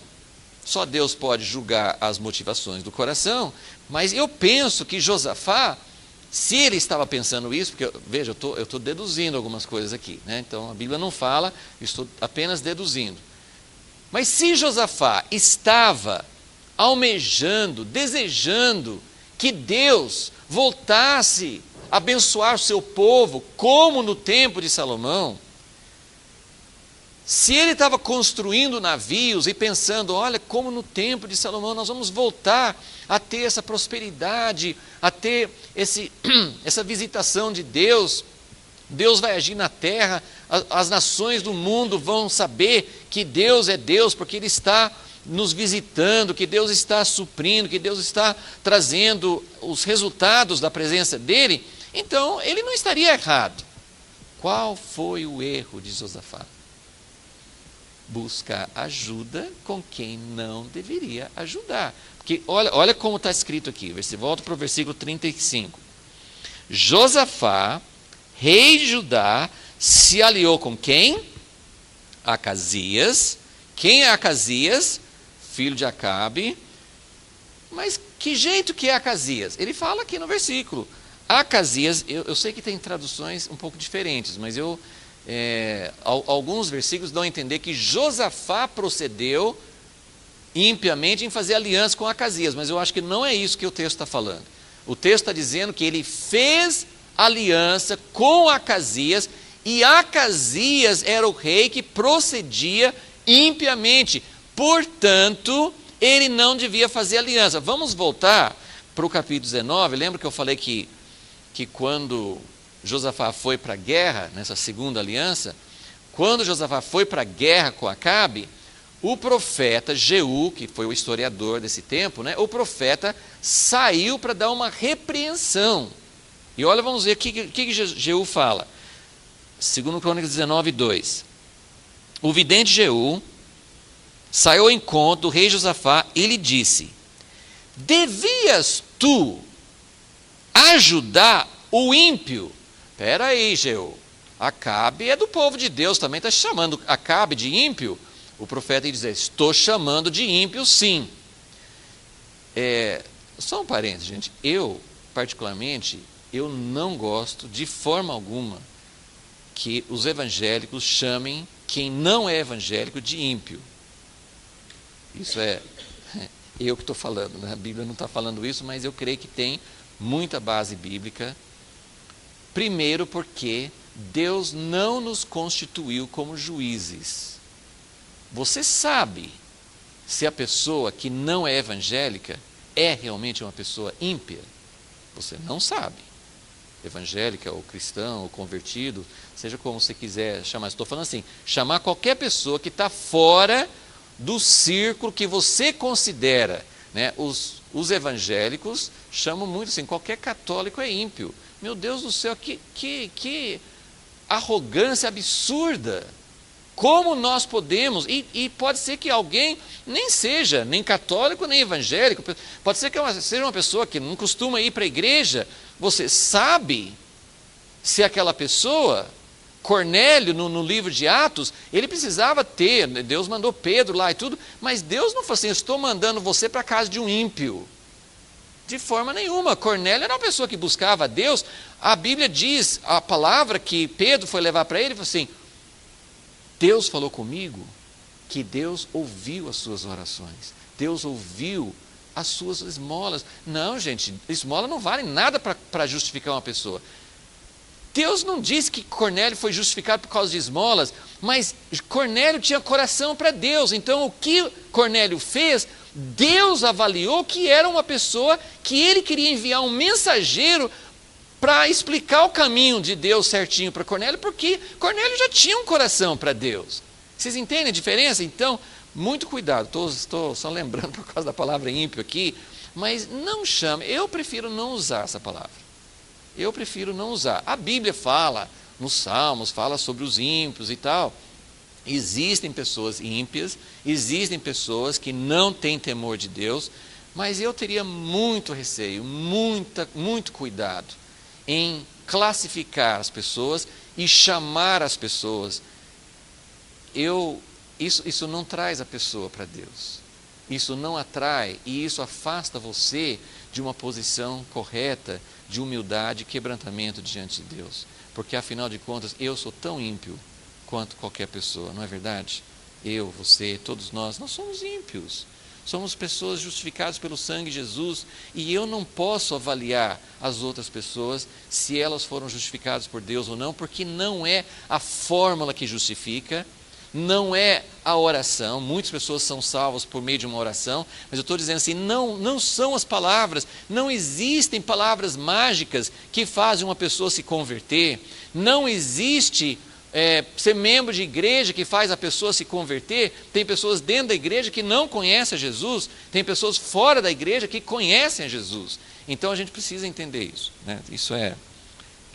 só Deus pode julgar as motivações do coração, mas eu penso que Josafá, se ele estava pensando isso, porque, veja, eu estou deduzindo algumas coisas aqui, né? Então a Bíblia não fala, eu estou apenas deduzindo. Mas se Josafá estava almejando, desejando que Deus voltasse a abençoar o seu povo, como no tempo de Salomão, se ele estava construindo navios e pensando, olha, como no tempo de Salomão nós vamos voltar a ter essa prosperidade, a ter essa visitação de Deus, Deus vai agir na terra, as nações do mundo vão saber que Deus é Deus, porque Ele está nos visitando, que Deus está suprindo, que Deus está trazendo os resultados da presença dEle. Então, ele não estaria errado. Qual foi o erro de Josafá? Buscar ajuda com quem não deveria ajudar. Porque olha como está escrito aqui. Volta para o versículo 35. Josafá, rei de Judá, se aliou com quem? Acasias. Quem é Acasias? Filho de Acabe. Mas que jeito que é Acasias? Ele fala aqui no versículo. Acasias, eu sei que tem traduções um pouco diferentes, mas alguns versículos dão a entender que Josafá procedeu impiamente em fazer aliança com Acasias, mas eu acho que não é isso que o texto está falando. O texto está dizendo que ele fez aliança com Acasias, e Acasias era o rei que procedia impiamente, portanto, ele não devia fazer aliança. Vamos voltar para o capítulo 19, lembra que eu falei que quando Josafá foi para a guerra, nessa segunda aliança, quando Josafá foi para a guerra com Acabe, o profeta Jeú, que foi o historiador desse tempo, né, o profeta saiu para dar uma repreensão. E olha, vamos ver o que Jeú fala. 2 Crônicas 19, 2. O vidente Jeú saiu ao encontro do rei Josafá e lhe disse: devias tu ajudar o ímpio? Espera aí, Jeú, Acabe é do povo de Deus, também está chamando Acabe de ímpio? O profeta ia dizer: estou chamando de ímpio, sim. Só um parênteses, gente. Eu, particularmente, eu não gosto de forma alguma que os evangélicos chamem quem não é evangélico de ímpio. Isso é eu que estou falando, né? A Bíblia não está falando isso, mas eu creio que tem muita base bíblica. Primeiro porque Deus não nos constituiu como juízes. Você sabe se a pessoa que não é evangélica é realmente uma pessoa ímpia? Você não sabe. Evangélica, ou cristão, ou convertido, seja como você quiser chamar. Estou falando assim, chamar qualquer pessoa que está fora do círculo que você considera, né? Os evangélicos chamam muito assim, qualquer católico é ímpio. Meu Deus do céu, que arrogância absurda! Como nós podemos, e pode ser que alguém nem seja nem católico nem evangélico, pode ser que seja uma pessoa que não costuma ir para a igreja. Você sabe se aquela pessoa, Cornélio no livro de Atos, ele precisava ter, Deus mandou Pedro lá e tudo, mas Deus não falou assim: estou mandando você para a casa de um ímpio. De forma nenhuma. Cornélio era uma pessoa que buscava a Deus. A Bíblia diz, a palavra que Pedro foi levar para ele, falou assim: Deus falou comigo que Deus ouviu as suas orações, Deus ouviu as suas esmolas. Não, gente, esmola não vale nada para justificar uma pessoa. Deus não disse que Cornélio foi justificado por causa de esmolas, mas Cornélio tinha coração para Deus. Então o que Cornélio fez, Deus avaliou que era uma pessoa que ele queria enviar um mensageiro para explicar o caminho de Deus certinho para Cornélio, porque Cornélio já tinha um coração para Deus. Vocês entendem a diferença? Então, muito cuidado. Estou só lembrando por causa da palavra ímpio aqui, mas não chame. Eu prefiro não usar essa palavra. Eu prefiro não usar. A Bíblia fala, nos Salmos, fala sobre os ímpios e tal. Existem pessoas ímpias, existem pessoas que não têm temor de Deus, mas eu teria muito receio, muito cuidado em classificar as pessoas e chamar as pessoas. Isso não traz a pessoa para Deus. Isso não atrai e isso afasta você de uma posição correta, de humildade e quebrantamento diante de Deus. Porque afinal de contas, eu sou tão ímpio quanto qualquer pessoa, não é verdade? Eu, você, todos nós somos ímpios. Somos pessoas justificadas pelo sangue de Jesus, e eu não posso avaliar as outras pessoas se elas foram justificadas por Deus ou não, porque não é a fórmula que justifica, não é a oração. Muitas pessoas são salvas por meio de uma oração, mas eu estou dizendo assim, não são as palavras, não existem palavras mágicas que fazem uma pessoa se converter, não existe ser membro de igreja que faz a pessoa se converter. Tem pessoas dentro da igreja que não conhecem a Jesus, tem pessoas fora da igreja que conhecem a Jesus. Então a gente precisa entender isso, né? Isso é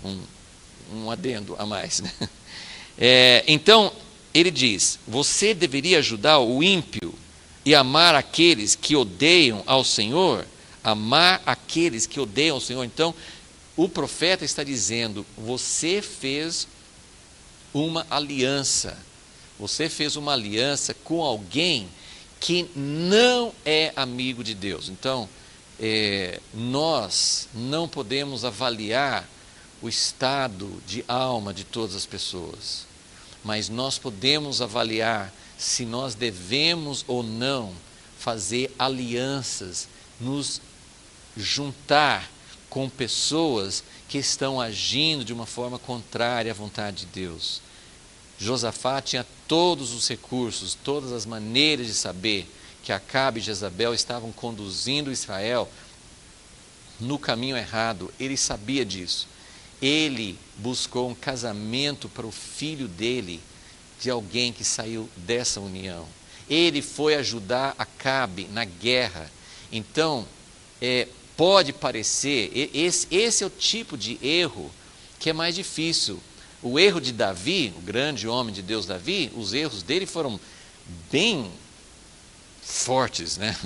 um adendo a mais, né? Então, ele diz, você deveria ajudar o ímpio e amar aqueles que odeiam ao Senhor, amar aqueles que odeiam ao Senhor. Então, o profeta está dizendo, você fez uma aliança, com alguém que não é amigo de Deus. Então, nós não podemos avaliar o estado de alma de todas as pessoas, mas nós podemos avaliar se nós devemos ou não fazer alianças, nos juntar com pessoas que estão agindo de uma forma contrária à vontade de Deus. Josafá tinha todos os recursos, todas as maneiras de saber que Acabe e Jezabel estavam conduzindo Israel no caminho errado. Ele sabia disso. Ele buscou um casamento para o filho dele, de alguém que saiu dessa união. Ele foi ajudar Acabe na guerra. Então, pode parecer, esse é o tipo de erro que é mais difícil. O erro de Davi, o grande homem de Deus Davi, os erros dele foram bem fortes, né?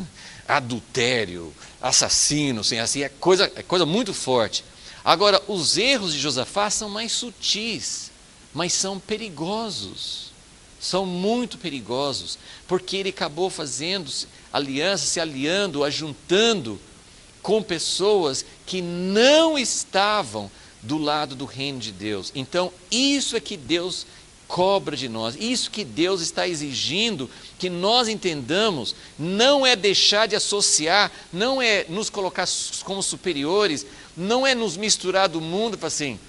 Adultério, assassino, assim, é coisa muito forte. Agora, os erros de Josafá são mais sutis, mas são perigosos. São muito perigosos, porque ele acabou fazendo aliança, se aliando, ajuntando com pessoas que não estavam do lado do reino de Deus. Então, isso é que Deus cobra de nós, isso que Deus está exigindo que nós entendamos, não é deixar de associar, não é nos colocar como superiores, não é nos misturar do mundo para assim,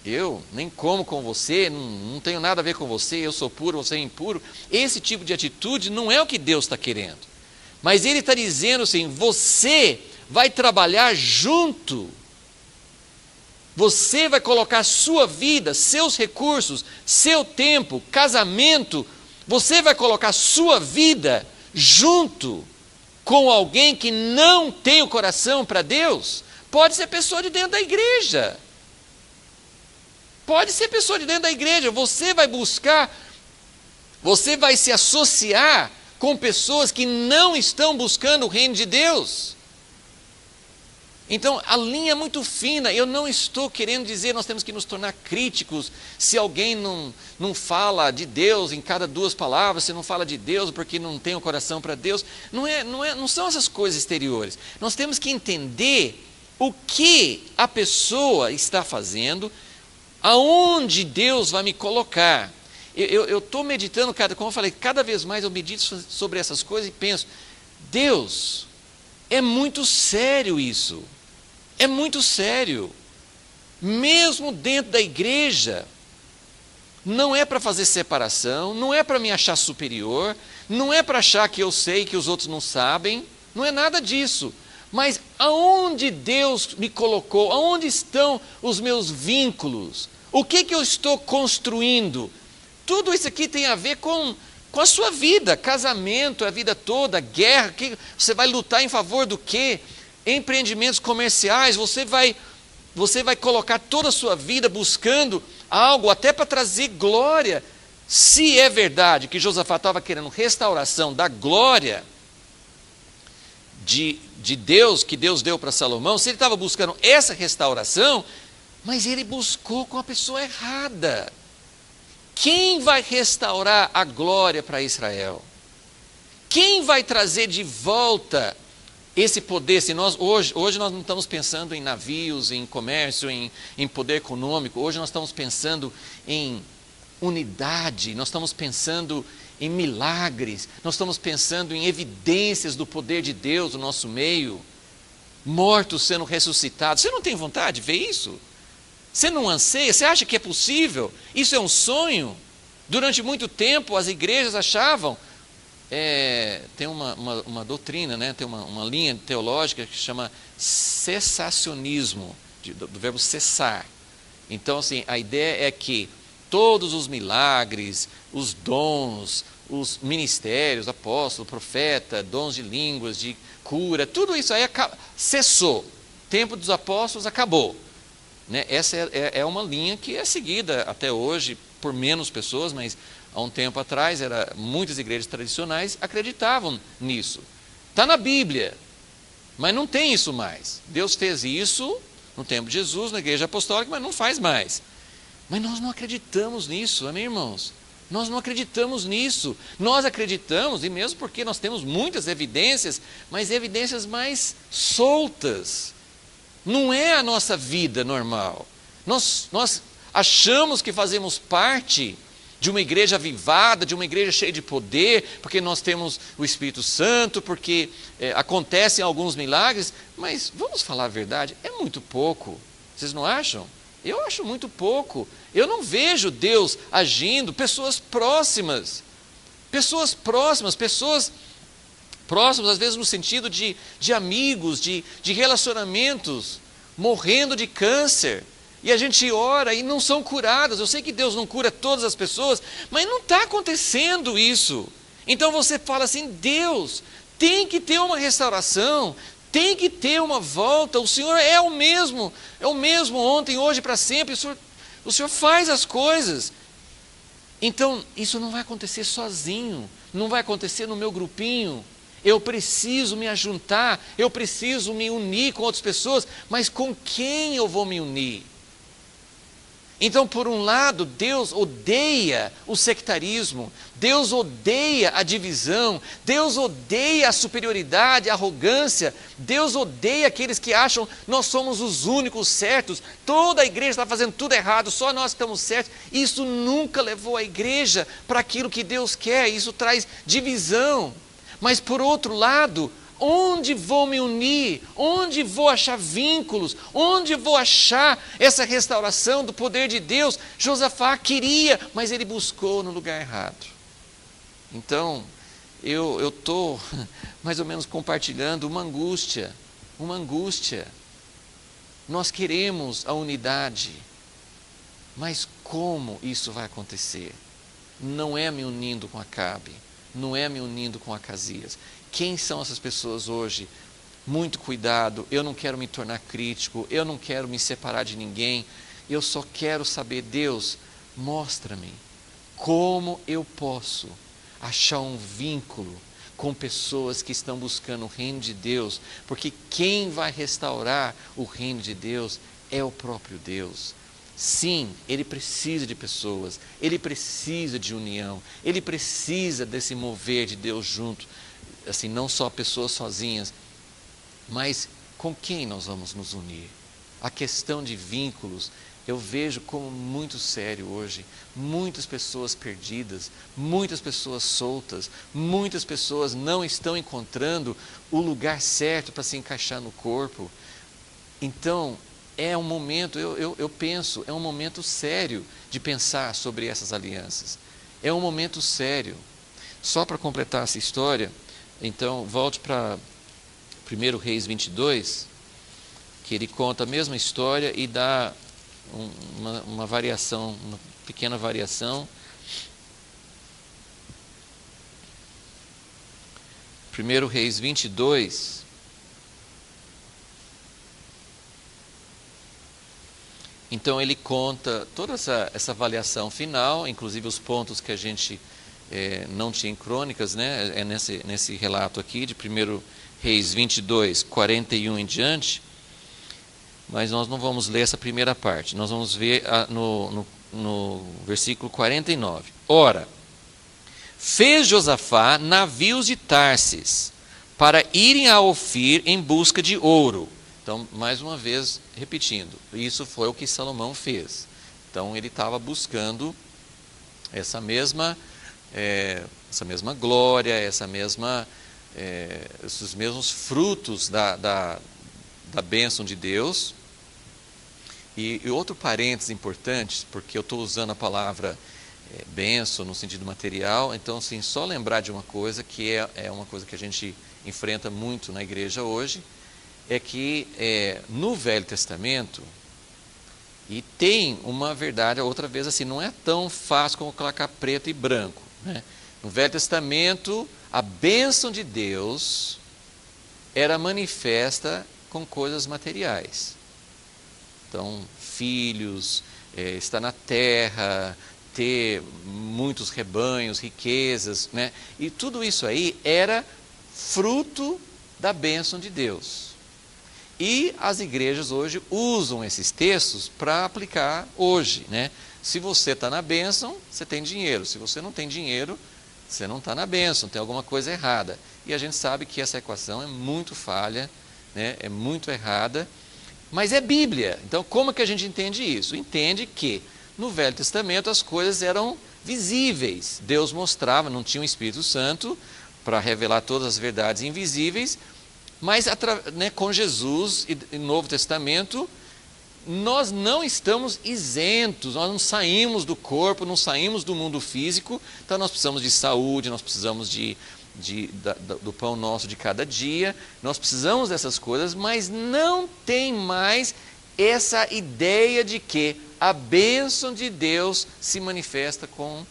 eu nem como com você, não tenho nada a ver com você, eu sou puro, você é impuro. Esse tipo de atitude não é o que Deus está querendo, mas Ele está dizendo assim, você vai trabalhar junto, você vai colocar sua vida, seus recursos, seu tempo, casamento, você vai colocar sua vida junto com alguém que não tem o coração para Deus. Pode ser pessoa de dentro da igreja. Pode ser pessoa de dentro da igreja. Você vai buscar, você vai se associar com pessoas que não estão buscando o reino de Deus. Então, a linha é muito fina. Eu não estou querendo dizer nós temos que nos tornar críticos se alguém não fala de Deus em cada duas palavras, se não fala de Deus porque não tem o coração para Deus. Não são essas coisas exteriores. Nós temos que entender o que a pessoa está fazendo, aonde Deus vai me colocar. Eu estou meditando, como eu falei, cada vez mais eu medito sobre essas coisas e penso, Deus, é muito sério isso. É muito sério. Mesmo dentro da igreja, não é para fazer separação, não é para me achar superior, não é para achar que eu sei que os outros não sabem, não é nada disso. Mas aonde Deus me colocou, aonde estão os meus vínculos? O que eu estou construindo? Tudo isso aqui tem a ver com a sua vida, casamento, a vida toda, guerra, que você vai lutar em favor do quê? Empreendimentos comerciais, você vai colocar toda a sua vida buscando algo até para trazer glória. Se é verdade que Josafá estava querendo restauração da glória de Deus, que Deus deu para Salomão, se ele estava buscando essa restauração, mas ele buscou com a pessoa errada. Quem vai restaurar a glória para Israel? Quem vai trazer de volta esse poder? Se hoje nós não estamos pensando em navios, em comércio, em poder econômico, hoje nós estamos pensando em unidade, nós estamos pensando em milagres, nós estamos pensando em evidências do poder de Deus no nosso meio, mortos sendo ressuscitados. Você não tem vontade de ver isso? Você não anseia? Você acha que é possível? Isso é um sonho? Durante muito tempo as igrejas achavam, tem uma doutrina, né? Tem uma linha teológica que chama cessacionismo, do verbo cessar. Então, assim, a ideia é que todos os milagres, os dons, os ministérios, apóstolo, profeta, dons de línguas, de cura, tudo isso aí cessou. O tempo dos apóstolos acabou. né? Essa é uma linha que é seguida até hoje por menos pessoas, mas há um tempo atrás muitas igrejas tradicionais acreditavam nisso. Está na Bíblia, mas não tem isso mais. Deus fez isso no tempo de Jesus, na igreja apostólica, mas não faz mais. Mas nós não acreditamos nisso, amém, irmãos? Nós não acreditamos nisso. Nós acreditamos, e mesmo porque nós temos muitas evidências, mas evidências mais soltas. Não é a nossa vida normal. Nós achamos que fazemos parte de uma igreja avivada, de uma igreja cheia de poder, porque nós temos o Espírito Santo, porque acontecem alguns milagres, mas vamos falar a verdade, é muito pouco. Vocês não acham? Eu acho muito pouco. Eu não vejo Deus agindo, pessoas próximas, às vezes no sentido de amigos, de relacionamentos, morrendo de câncer, e a gente ora e não são curadas. Eu sei que Deus não cura todas as pessoas, mas não está acontecendo isso. Então você fala assim, Deus, tem que ter uma restauração, tem que ter uma volta. O Senhor é o mesmo ontem, hoje, para sempre. O Senhor faz as coisas. Então, isso não vai acontecer sozinho, não vai acontecer no meu grupinho. Eu preciso me ajuntar, eu preciso me unir com outras pessoas, mas com quem eu vou me unir? Então, por um lado, Deus odeia o sectarismo, Deus odeia a divisão, Deus odeia a superioridade, a arrogância, Deus odeia aqueles que acham nós somos os únicos certos, toda a igreja está fazendo tudo errado, só nós estamos certos. Isso nunca levou a igreja para aquilo que Deus quer, isso traz divisão. Mas por outro lado, onde vou me unir? Onde vou achar vínculos? Onde vou achar essa restauração do poder de Deus? Josafá queria, mas ele buscou no lugar errado. Então, eu estou mais ou menos compartilhando uma angústia. Nós queremos a unidade, mas como isso vai acontecer? Não é me unindo com Acabe, não é me unindo com Acasias. Quem são essas pessoas hoje? Muito cuidado, eu não quero me tornar crítico, eu não quero me separar de ninguém, eu só quero saber, Deus, mostra-me como eu posso achar um vínculo com pessoas que estão buscando o reino de Deus, porque quem vai restaurar o reino de Deus é o próprio Deus. Sim, ele precisa de pessoas, ele precisa de união, ele precisa desse mover de Deus junto. Assim, não só pessoas sozinhas, mas com quem nós vamos nos unir? A questão de vínculos, eu vejo como muito sério hoje. Muitas pessoas perdidas, muitas pessoas soltas, muitas pessoas não estão encontrando o lugar certo para se encaixar no corpo. Então, é um momento, eu penso, é um momento sério de pensar sobre essas alianças. É um momento sério. Só para completar essa história, então, volte para 1 Reis 22, que ele conta a mesma história e dá uma variação, uma pequena variação. 1 Reis 22, então ele conta toda essa avaliação final, inclusive os pontos que a gente não tinha em crônicas, né? É nesse relato aqui de 1 Reis 22, 41 em diante, mas nós não vamos ler essa primeira parte, nós vamos ver no versículo 49. Ora, fez Josafá navios de Tarsis para irem a Ofir em busca de ouro. Então, mais uma vez, repetindo, isso foi o que Salomão fez. Então, ele estava buscando essa mesma glória, esses mesmos frutos da bênção de Deus. E outro parênteses importante, porque eu estou usando a palavra bênção no sentido material, então assim, só lembrar de uma coisa que é uma coisa que a gente enfrenta muito na igreja hoje, é que no Velho Testamento, e tem uma verdade, outra vez assim, não é tão fácil como colocar preto e branco, né? No Velho Testamento, a bênção de Deus era manifesta com coisas materiais. Então, filhos, estar na terra, ter muitos rebanhos, riquezas, né? E tudo isso aí era fruto da bênção de Deus. E as igrejas hoje usam esses textos para aplicar hoje, né? Se você está na bênção, você tem dinheiro. Se você não tem dinheiro, você não está na bênção, tem alguma coisa errada. E a gente sabe que essa equação é muito falha, né? É muito errada, mas é Bíblia. Então, como é que a gente entende isso? Entende que no Velho Testamento as coisas eram visíveis. Deus mostrava, não tinha o Espírito Santo para revelar todas as verdades invisíveis, mas né, com Jesus e Novo Testamento, nós não estamos isentos, nós não saímos do corpo, não saímos do mundo físico, então nós precisamos de saúde, nós precisamos do pão nosso de cada dia, nós precisamos dessas coisas, mas não tem mais essa ideia de que a bênção de Deus se manifesta com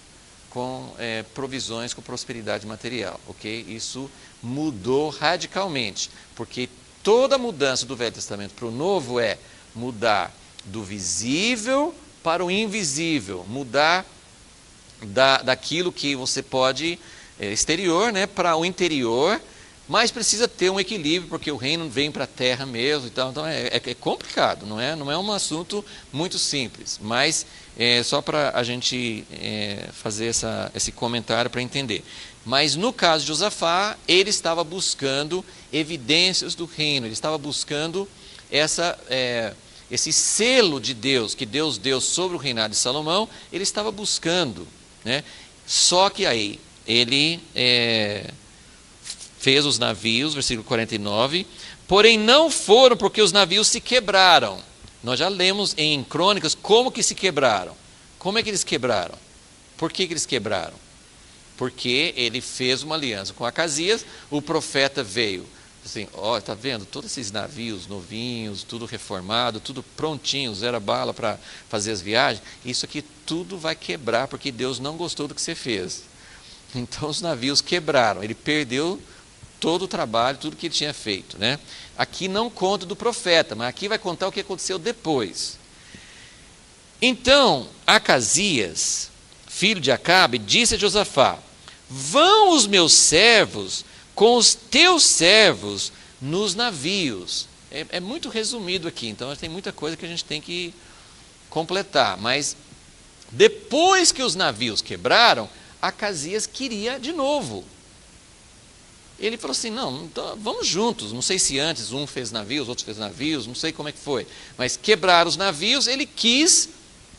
provisões, com prosperidade material, ok? Isso mudou radicalmente, porque toda mudança do Velho Testamento para o Novo é mudar do visível para o invisível, mudar daquilo que você pode, exterior, né, para o interior, mas precisa ter um equilíbrio, porque o reino vem para a terra mesmo, então é complicado, não é um assunto muito simples, mas só para a gente fazer esse comentário para entender. Mas no caso de Josafá, ele estava buscando evidências do reino, ele estava buscando esse selo de Deus, que Deus deu sobre o reinado de Salomão, ele estava buscando, né? Só que aí, ele fez os navios, versículo 49, porém não foram porque os navios se quebraram. Nós já lemos em Crônicas como que se quebraram. Como é que eles quebraram? Por que eles quebraram? Porque ele fez uma aliança com Acasias, o profeta veio, assim, ó, tá vendo, todos esses navios novinhos, tudo reformado, tudo prontinho, zero bala para fazer as viagens, isso aqui tudo vai quebrar, porque Deus não gostou do que você fez. Então os navios quebraram, ele perdeu todo o trabalho, tudo que ele tinha feito, né? Aqui não conta do profeta, mas aqui vai contar o que aconteceu depois. Então, Acasias, filho de Acabe, disse a Josafá: vão os meus servos com os teus servos nos navios. É muito resumido aqui, então tem muita coisa que a gente tem que completar. Mas depois que os navios quebraram, Acasias queria de novo. Ele falou assim, não, então vamos juntos. Não sei se antes um fez navios, outro fez navios, não sei como é que foi. Mas quebraram os navios, ele quis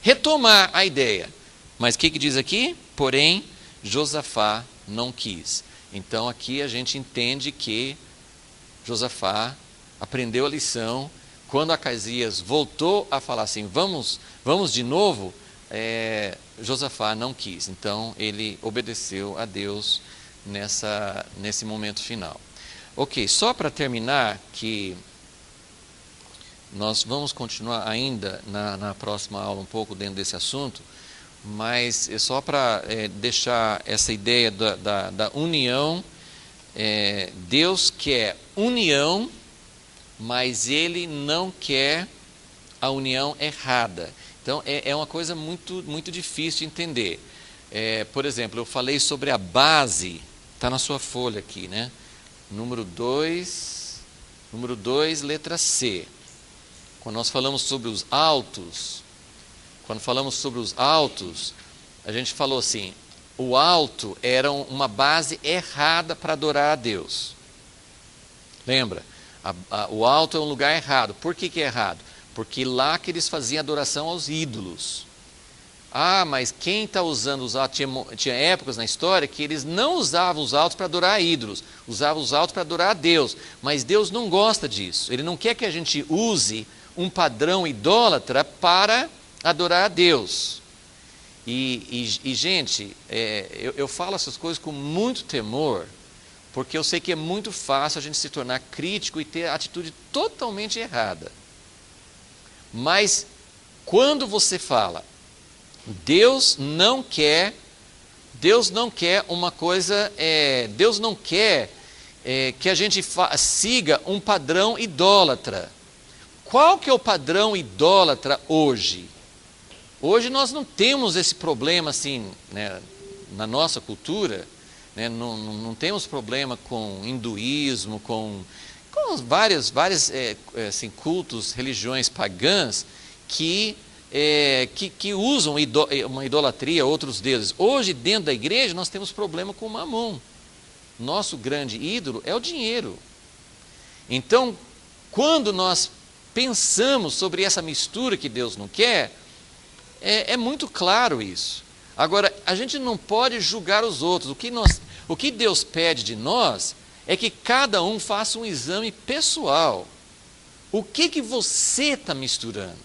retomar a ideia. Mas o que diz aqui? Porém, Josafá não quis. Então aqui a gente entende que Josafá aprendeu a lição. Quando Acasias voltou a falar assim, vamos de novo, Josafá não quis. Então ele obedeceu a Deus nesse momento final. Ok, só para terminar, que nós vamos continuar ainda na próxima aula um pouco dentro desse assunto, mas só para deixar essa ideia da união. Deus quer união, mas Ele não quer a união errada. Então é uma coisa muito, muito difícil de entender. Por exemplo, eu falei sobre a base, está na sua folha aqui, né? Número 2, letra C. Quando nós falamos sobre os altos, a gente falou assim, o alto era uma base errada para adorar a Deus. Lembra? O alto é um lugar errado. Por que é errado? Porque lá que eles faziam adoração aos ídolos. Ah, mas quem está usando os altos? Tinha épocas na história que eles não usavam os altos para adorar ídolos, usavam os altos para adorar a Deus. Mas Deus não gosta disso. Ele não quer que a gente use um padrão idólatra para adorar a Deus. E gente, eu falo essas coisas com muito temor, porque eu sei que é muito fácil a gente se tornar crítico e ter atitude totalmente errada. Mas quando você fala, Deus não quer uma coisa, Deus não quer que a gente siga um padrão idólatra. Qual que é o padrão idólatra hoje? Hoje nós não temos esse problema assim, né, na nossa cultura, né, não temos problema com hinduísmo, com vários assim, cultos, religiões pagãs que usam uma idolatria, outros deuses. Hoje, dentro da igreja, nós temos problema com o Mamon. Nosso grande ídolo é o dinheiro. Então, quando nós pensamos sobre essa mistura que Deus não quer, é muito claro isso. Agora, a gente não pode julgar os outros. O que Deus pede de nós é que cada um faça um exame pessoal. O que você está misturando?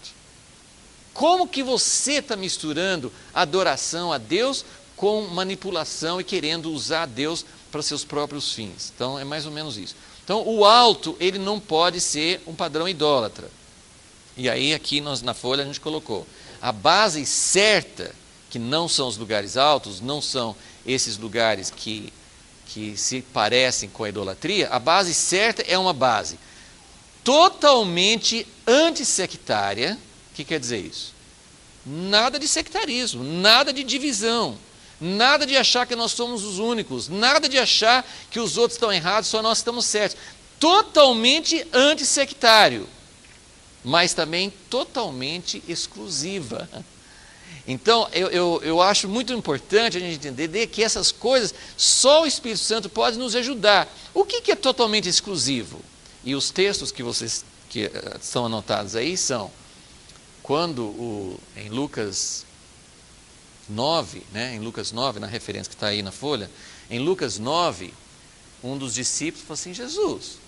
Como que você está misturando adoração a Deus com manipulação e querendo usar Deus para seus próprios fins? Então, é mais ou menos isso. Então, o alto, ele não pode ser um padrão idólatra. E aí, aqui na folha, a gente colocou a base certa, que não são os lugares altos, não são esses lugares que se parecem com a idolatria. A base certa é uma base totalmente antissectária. O que quer dizer isso? Nada de sectarismo, nada de divisão, nada de achar que nós somos os únicos, nada de achar que os outros estão errados, só nós estamos certos. Totalmente antissectário, mas também totalmente exclusiva. Então, eu acho muito importante a gente entender que essas coisas, só o Espírito Santo pode nos ajudar. O que é totalmente exclusivo? E os textos que estão anotados aí são, quando em Lucas 9, né, na referência que está aí na folha, em Lucas 9, um dos discípulos falou assim: Jesus,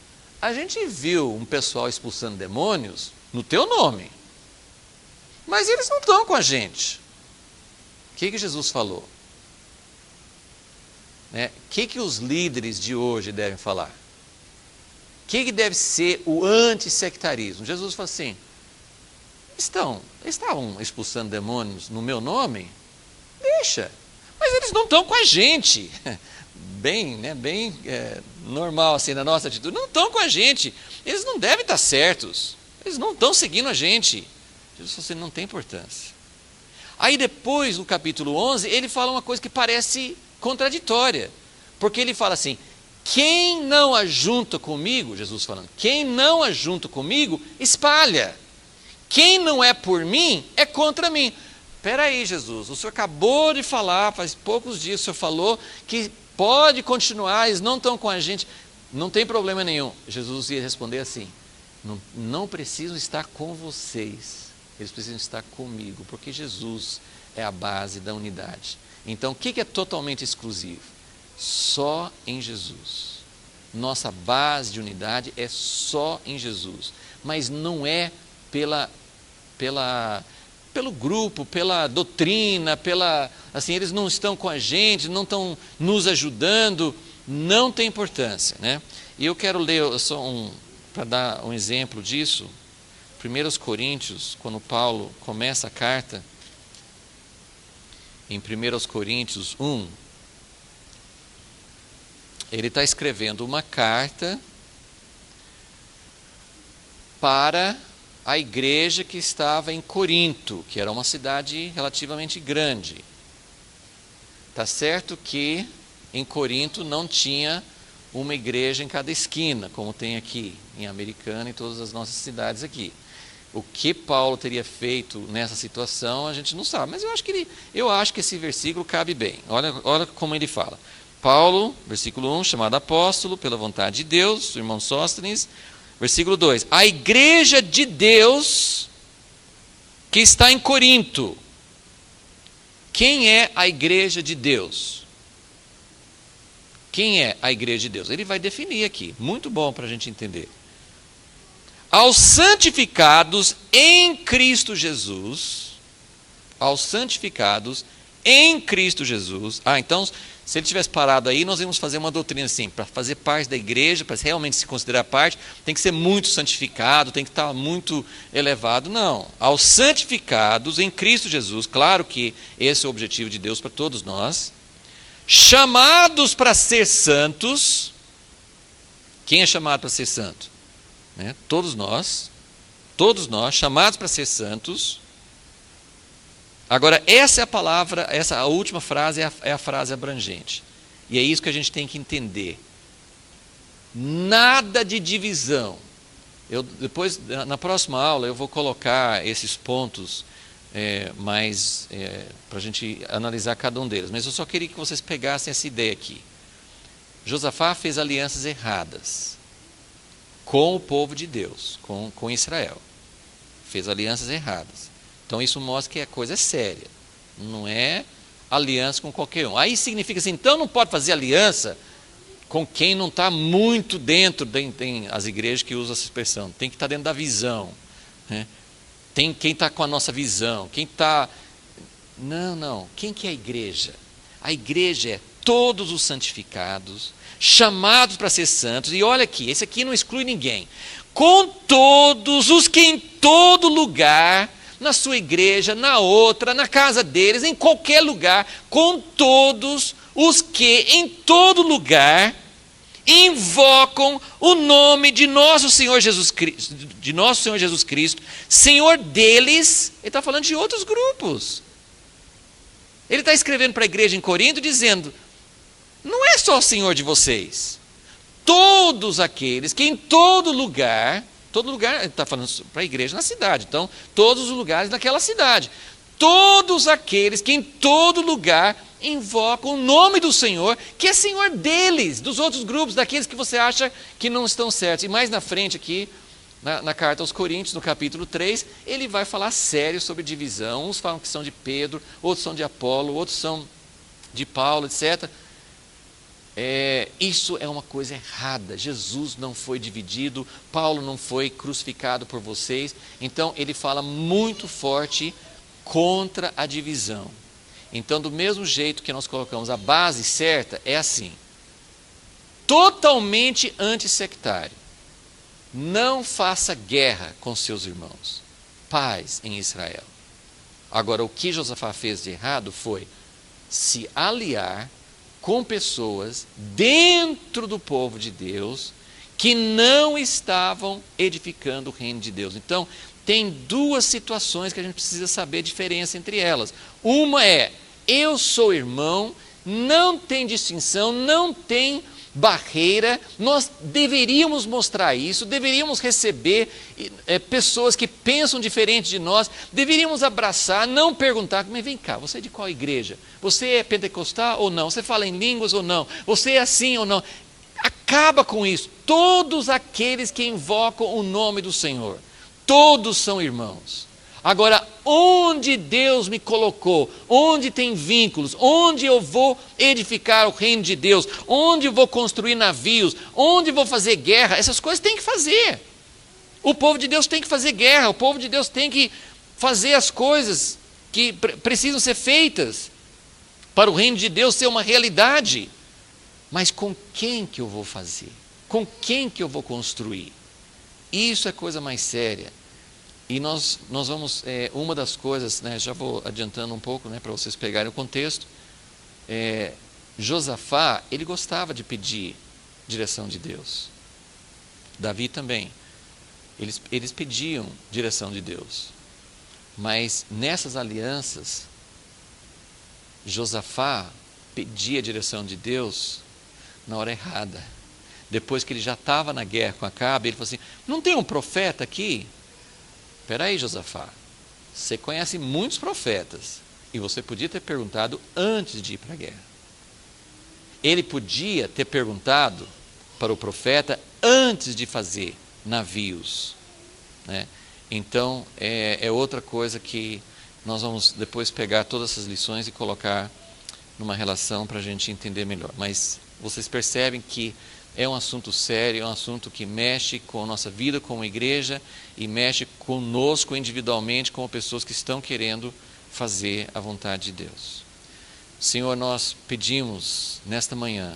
a gente viu um pessoal expulsando demônios no teu nome, mas eles não estão com a gente. O que Jesus falou? O que os líderes de hoje devem falar? O que deve ser o antissectarismo? Jesus falou assim: estavam expulsando demônios no meu nome? Deixa, mas eles não estão com a gente. Bem normal assim na nossa atitude, não estão com a gente, eles não devem estar certos, eles não estão seguindo a gente. Jesus falou assim: não tem importância. Aí depois, no capítulo 11, ele fala uma coisa que parece contraditória, porque ele fala assim: quem não ajunta comigo, Jesus falando, quem não ajunta comigo, espalha. Quem não é por mim, é contra mim. Espera aí, Jesus, o senhor acabou de falar, faz poucos dias o senhor falou que pode continuar, eles não estão com a gente, não tem problema nenhum. Jesus ia responder assim: não precisam estar com vocês, eles precisam estar comigo, porque Jesus é a base da unidade. Então, o que é totalmente exclusivo? Só em Jesus. Nossa base de unidade é só em Jesus, mas não é pelo grupo, pela doutrina, assim, eles não estão com a gente, não estão nos ajudando, não tem importância, né? E eu quero ler para dar um exemplo disso, 1 Coríntios, quando Paulo começa a carta, em 1 Coríntios 1, ele está escrevendo uma carta para a igreja que estava em Corinto, que era uma cidade relativamente grande. Está certo que em Corinto não tinha uma igreja em cada esquina, como tem aqui em Americana e todas as nossas cidades aqui. O que Paulo teria feito nessa situação, a gente não sabe, mas eu acho que esse versículo cabe bem. Olha como ele fala. Paulo, versículo 1, chamado apóstolo pela vontade de Deus, o irmão Sóstenes. Versículo 2, a igreja de Deus que está em Corinto. Quem é a igreja de Deus? Quem é a igreja de Deus? Ele vai definir aqui, muito bom para a gente entender. Aos santificados em Cristo Jesus, aos santificados em Cristo Jesus. Então, se ele tivesse parado aí, nós íamos fazer uma doutrina assim, para fazer parte da igreja, para realmente se considerar parte, tem que ser muito santificado, tem que estar muito elevado. Não, aos santificados em Cristo Jesus, claro que esse é o objetivo de Deus para todos nós, chamados para ser santos. Quem é chamado para ser santo? Todos nós. Todos nós, chamados para ser santos. Agora, essa é a palavra, a última frase é a frase abrangente. E é isso que a gente tem que entender. Nada de divisão. Depois, na próxima aula, eu vou colocar esses pontos para a gente analisar cada um deles. Mas eu só queria que vocês pegassem essa ideia aqui. Josafá fez alianças erradas com o povo de Deus, com Israel. Fez alianças erradas. Então isso mostra que a coisa é séria. Não é aliança com qualquer um. Aí significa assim, então não pode fazer aliança com quem não está muito dentro. Tem as igrejas que usam essa expressão. Tem que estar dentro da visão. Né? Tem quem está com a nossa visão. Quem está... Não. Quem que é a igreja? A igreja é todos os santificados, chamados para ser santos. E olha aqui, esse aqui não exclui ninguém. Com todos os que em todo lugar, na sua igreja, na outra, na casa deles, em qualquer lugar, com todos os que em todo lugar invocam o nome de nosso Senhor Jesus Cristo, Senhor deles. Ele está falando de outros grupos. Ele está escrevendo para a igreja em Corinto dizendo, não é só o Senhor de vocês, todos aqueles que em todo lugar, ele está falando para a igreja na cidade, então todos os lugares naquela cidade, todos aqueles que em todo lugar invocam o nome do Senhor, que é Senhor deles, dos outros grupos, daqueles que você acha que não estão certos. E mais na frente aqui, na carta aos Coríntios, no capítulo 3, ele vai falar sério sobre divisão. Uns falam que são de Pedro, outros são de Apolo, outros são de Paulo, etc. Isso é uma coisa errada. Jesus não foi dividido, Paulo não foi crucificado por vocês. Então ele fala muito forte contra a divisão. Então, do mesmo jeito que nós colocamos a base certa, é assim, totalmente antissectário. Não faça guerra com seus irmãos. Paz em Israel. Agora, o que Josafá fez de errado foi se aliar com pessoas dentro do povo de Deus que não estavam edificando o reino de Deus. Então, tem duas situações que a gente precisa saber a diferença entre elas. Uma é, eu sou irmão, não tem distinção, não tem barreira, nós deveríamos mostrar isso, deveríamos receber pessoas que pensam diferente de nós, deveríamos abraçar, não perguntar, mas vem cá, você é de qual igreja? Você é pentecostal ou não? Você fala em línguas ou não? Você é assim ou não? Acaba com isso. Todos aqueles que invocam o nome do Senhor, todos são irmãos. Agora, onde Deus me colocou, onde tem vínculos, onde eu vou edificar o reino de Deus, onde eu vou construir navios, onde vou fazer guerra, essas coisas tem que fazer. O povo de Deus tem que fazer guerra, o povo de Deus tem que fazer as coisas que precisam ser feitas para o reino de Deus ser uma realidade. Mas com quem que eu vou fazer? Com quem que eu vou construir? Isso é coisa mais séria. E nós vamos, uma das coisas, né, já vou adiantando um pouco, né, para vocês pegarem o contexto, Josafá, ele gostava de pedir direção de Deus. Davi também. Eles pediam direção de Deus. Mas nessas alianças, Josafá pedia a direção de Deus na hora errada. Depois que ele já estava na guerra com Acabe, ele falou assim, não tem um profeta aqui? Espera aí, Josafá, você conhece muitos profetas e você podia ter perguntado antes de ir para a guerra. Ele podia ter perguntado para o profeta antes de fazer navios. Né? Então, é outra coisa que nós vamos depois pegar todas essas lições e colocar numa relação para a gente entender melhor. Mas vocês percebem que é um assunto sério, é um assunto que mexe com a nossa vida como igreja e mexe conosco individualmente, como pessoas que estão querendo fazer a vontade de Deus. Senhor, nós pedimos nesta manhã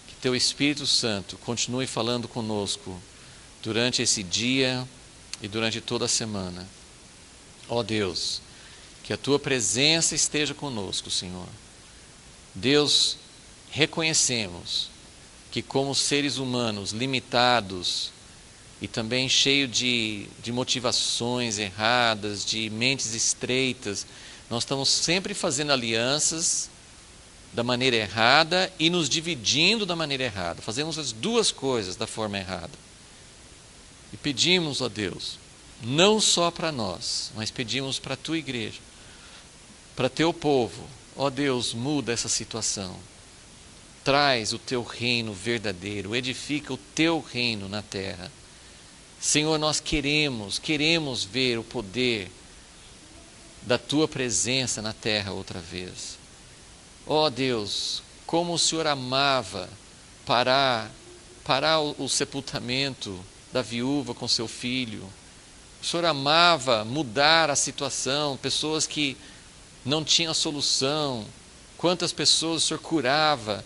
que Teu Espírito Santo continue falando conosco durante esse dia e durante toda a semana. Ó Deus, que a Tua presença esteja conosco, Senhor. Deus, reconhecemos que como seres humanos limitados, e também cheio de motivações erradas, de mentes estreitas. Nós estamos sempre fazendo alianças da maneira errada e nos dividindo da maneira errada. Fazemos as duas coisas da forma errada. E pedimos a Deus, não só para nós, mas pedimos para a tua igreja, para teu povo. Ó Deus, muda essa situação. Traz o teu reino verdadeiro, edifica o teu reino na terra. Senhor, nós queremos ver o poder da tua presença na terra outra vez. Ó Deus, como o Senhor amava parar o sepultamento da viúva com seu filho. O Senhor amava mudar a situação, pessoas que não tinham solução. Quantas pessoas o Senhor curava,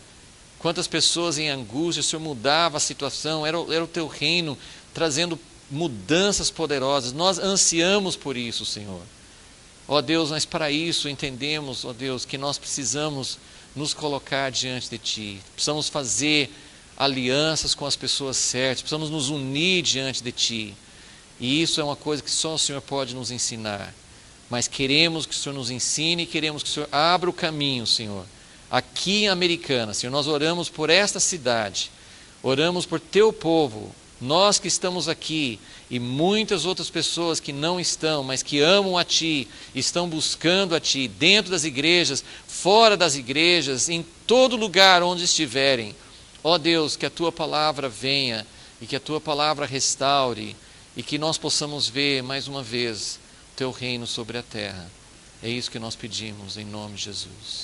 quantas pessoas em angústia o Senhor mudava a situação. Era o teu reino trazendo mudanças poderosas. Nós ansiamos por isso, Senhor. Ó Deus, mas para isso entendemos, ó Deus, que nós precisamos nos colocar diante de Ti. Precisamos fazer alianças com as pessoas certas. Precisamos nos unir diante de Ti. E isso é uma coisa que só o Senhor pode nos ensinar. Mas queremos que o Senhor nos ensine, queremos que o Senhor abra o caminho, Senhor. Aqui em Americana, Senhor, nós oramos por esta cidade. Oramos por Teu povo. Nós que estamos aqui e muitas outras pessoas que não estão, mas que amam a Ti, estão buscando a Ti, dentro das igrejas, fora das igrejas, em todo lugar onde estiverem. Ó Deus, que a Tua palavra venha e que a Tua palavra restaure e que nós possamos ver mais uma vez o Teu reino sobre a terra. É isso que nós pedimos em nome de Jesus.